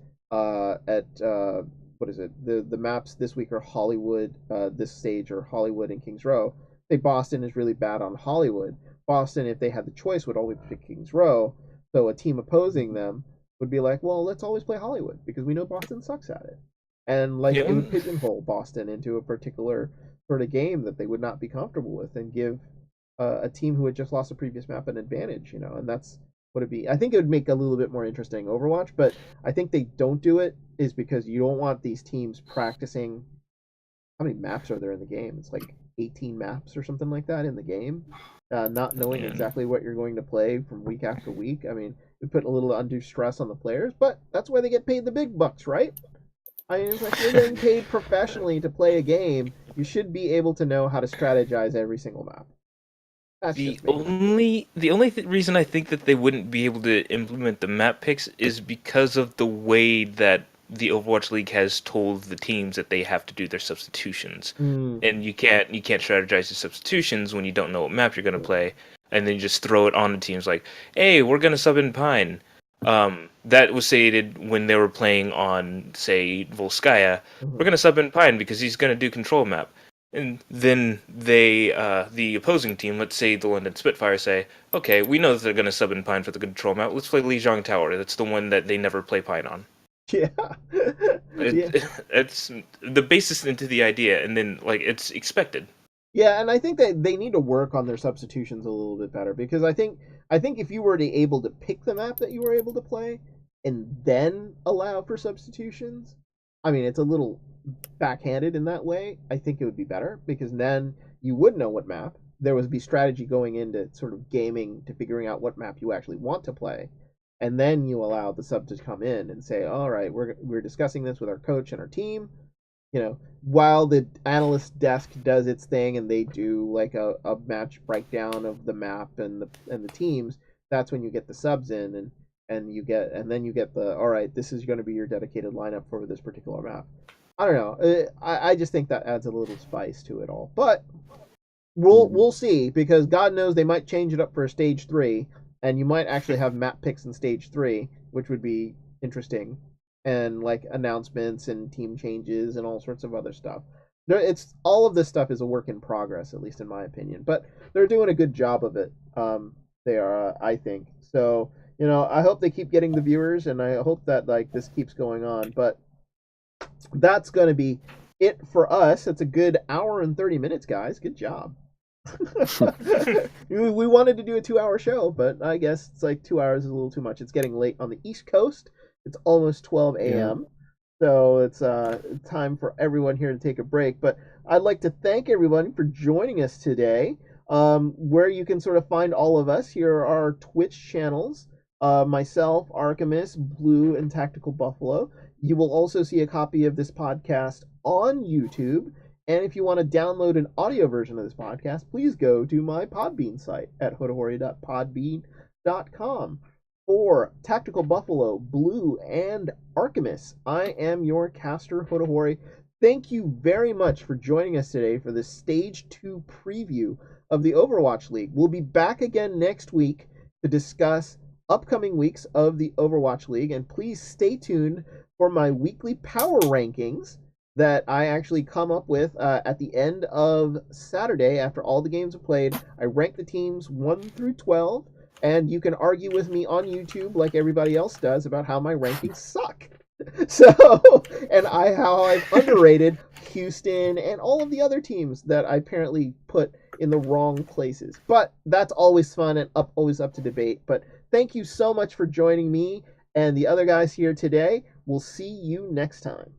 what is it? The maps this week are Hollywood. This stage are Hollywood and Kings Row. Say Boston is really bad on Hollywood. Boston, if they had the choice, would always pick Kings Row. So a team opposing them would be like, well, let's always play Hollywood because we know Boston sucks at it. And like it would pigeonhole Boston into a particular sort of game that they would not be comfortable with and give a team who had just lost a previous map an advantage, and that's what it'd be. I think it would make a little bit more interesting Overwatch, but I think they don't do it is because you don't want these teams practicing. How many maps are there in the game? It's like 18 maps or something like that in the game. Not knowing exactly what you're going to play from week after week. I mean, it put a little undue stress on the players, but that's why they get paid the big bucks, right? I mean, it's like you're getting paid professionally to play a game. You should be able to know how to strategize every single map. That's The just me. only reason I think that they wouldn't be able to implement the map picks is because of the way that the Overwatch League has told the teams that they have to do their substitutions, and you can't strategize your substitutions when you don't know what map you're gonna play, and then you just throw it on the teams like, hey, we're gonna sub in Pine. That was stated when they were playing on, say, Volskaya. We're gonna sub in Pine because he's gonna do control map. And then they, the opposing team, let's say the London Spitfire, say, okay, we know that they're going to sub in Pine for the control map. Let's play Lijiang Tower. That's the one that they never play Pine on. Yeah. It's the basis into the idea, and then, like, it's expected. Yeah, and I think that they need to work on their substitutions a little bit better because I think if you were able to pick the map that you were able to play and then allow for substitutions, I mean, it's a little backhanded in that way. I think it would be better because then you would know what map. There would be strategy going into sort of gaming to figuring out what map you actually want to play. And then you allow the sub to come in and say, all right, we're discussing this with our coach and our team. While the analyst desk does its thing and they do like a match breakdown of the map and the teams, that's when you get the subs in and then you get the, all right, this is going to be your dedicated lineup for this particular map. I don't know. I just think that adds a little spice to it all. But we'll see because God knows they might change it up for stage 3 and you might actually have map picks in stage 3, which would be interesting, and like announcements and team changes and all sorts of other stuff. It's all of this stuff is a work in progress, at least in my opinion. But they're doing a good job of it. They are, I think. So I hope they keep getting the viewers, and I hope that like this keeps going on. But that's going to be it for us. It's a good hour and 30 minutes, guys. Good job. We wanted to do a 2-hour show, but I guess it's like 2 hours is a little too much. It's getting late on the East Coast. It's almost 12 a.m. So it's time for everyone here to take a break. But I'd like to thank everyone for joining us today. Where you can sort of find all of us, here are our Twitch channels. Myself, Archimus, Blue, and Tactical Buffalo. You will also see a copy of this podcast on YouTube. And if you want to download an audio version of this podcast, please go to my Podbean site at hodahori.podbean.com. For Tactical Buffalo, Blue, and Archimus, I am your caster, Hodahori. Thank you very much for joining us today for the Stage 2 preview of the Overwatch League. We'll be back again next week to discuss upcoming weeks of the Overwatch League, and please stay tuned for my weekly power rankings that I actually come up with at the end of Saturday after all the games are played. I rank the teams 1 through 12. and you can argue with me on YouTube like everybody else does about how my rankings suck. So, and how I've underrated Houston and all of the other teams that I apparently put in the wrong places. But that's always fun and always up to debate. But thank you so much for joining me and the other guys here today. We'll see you next time.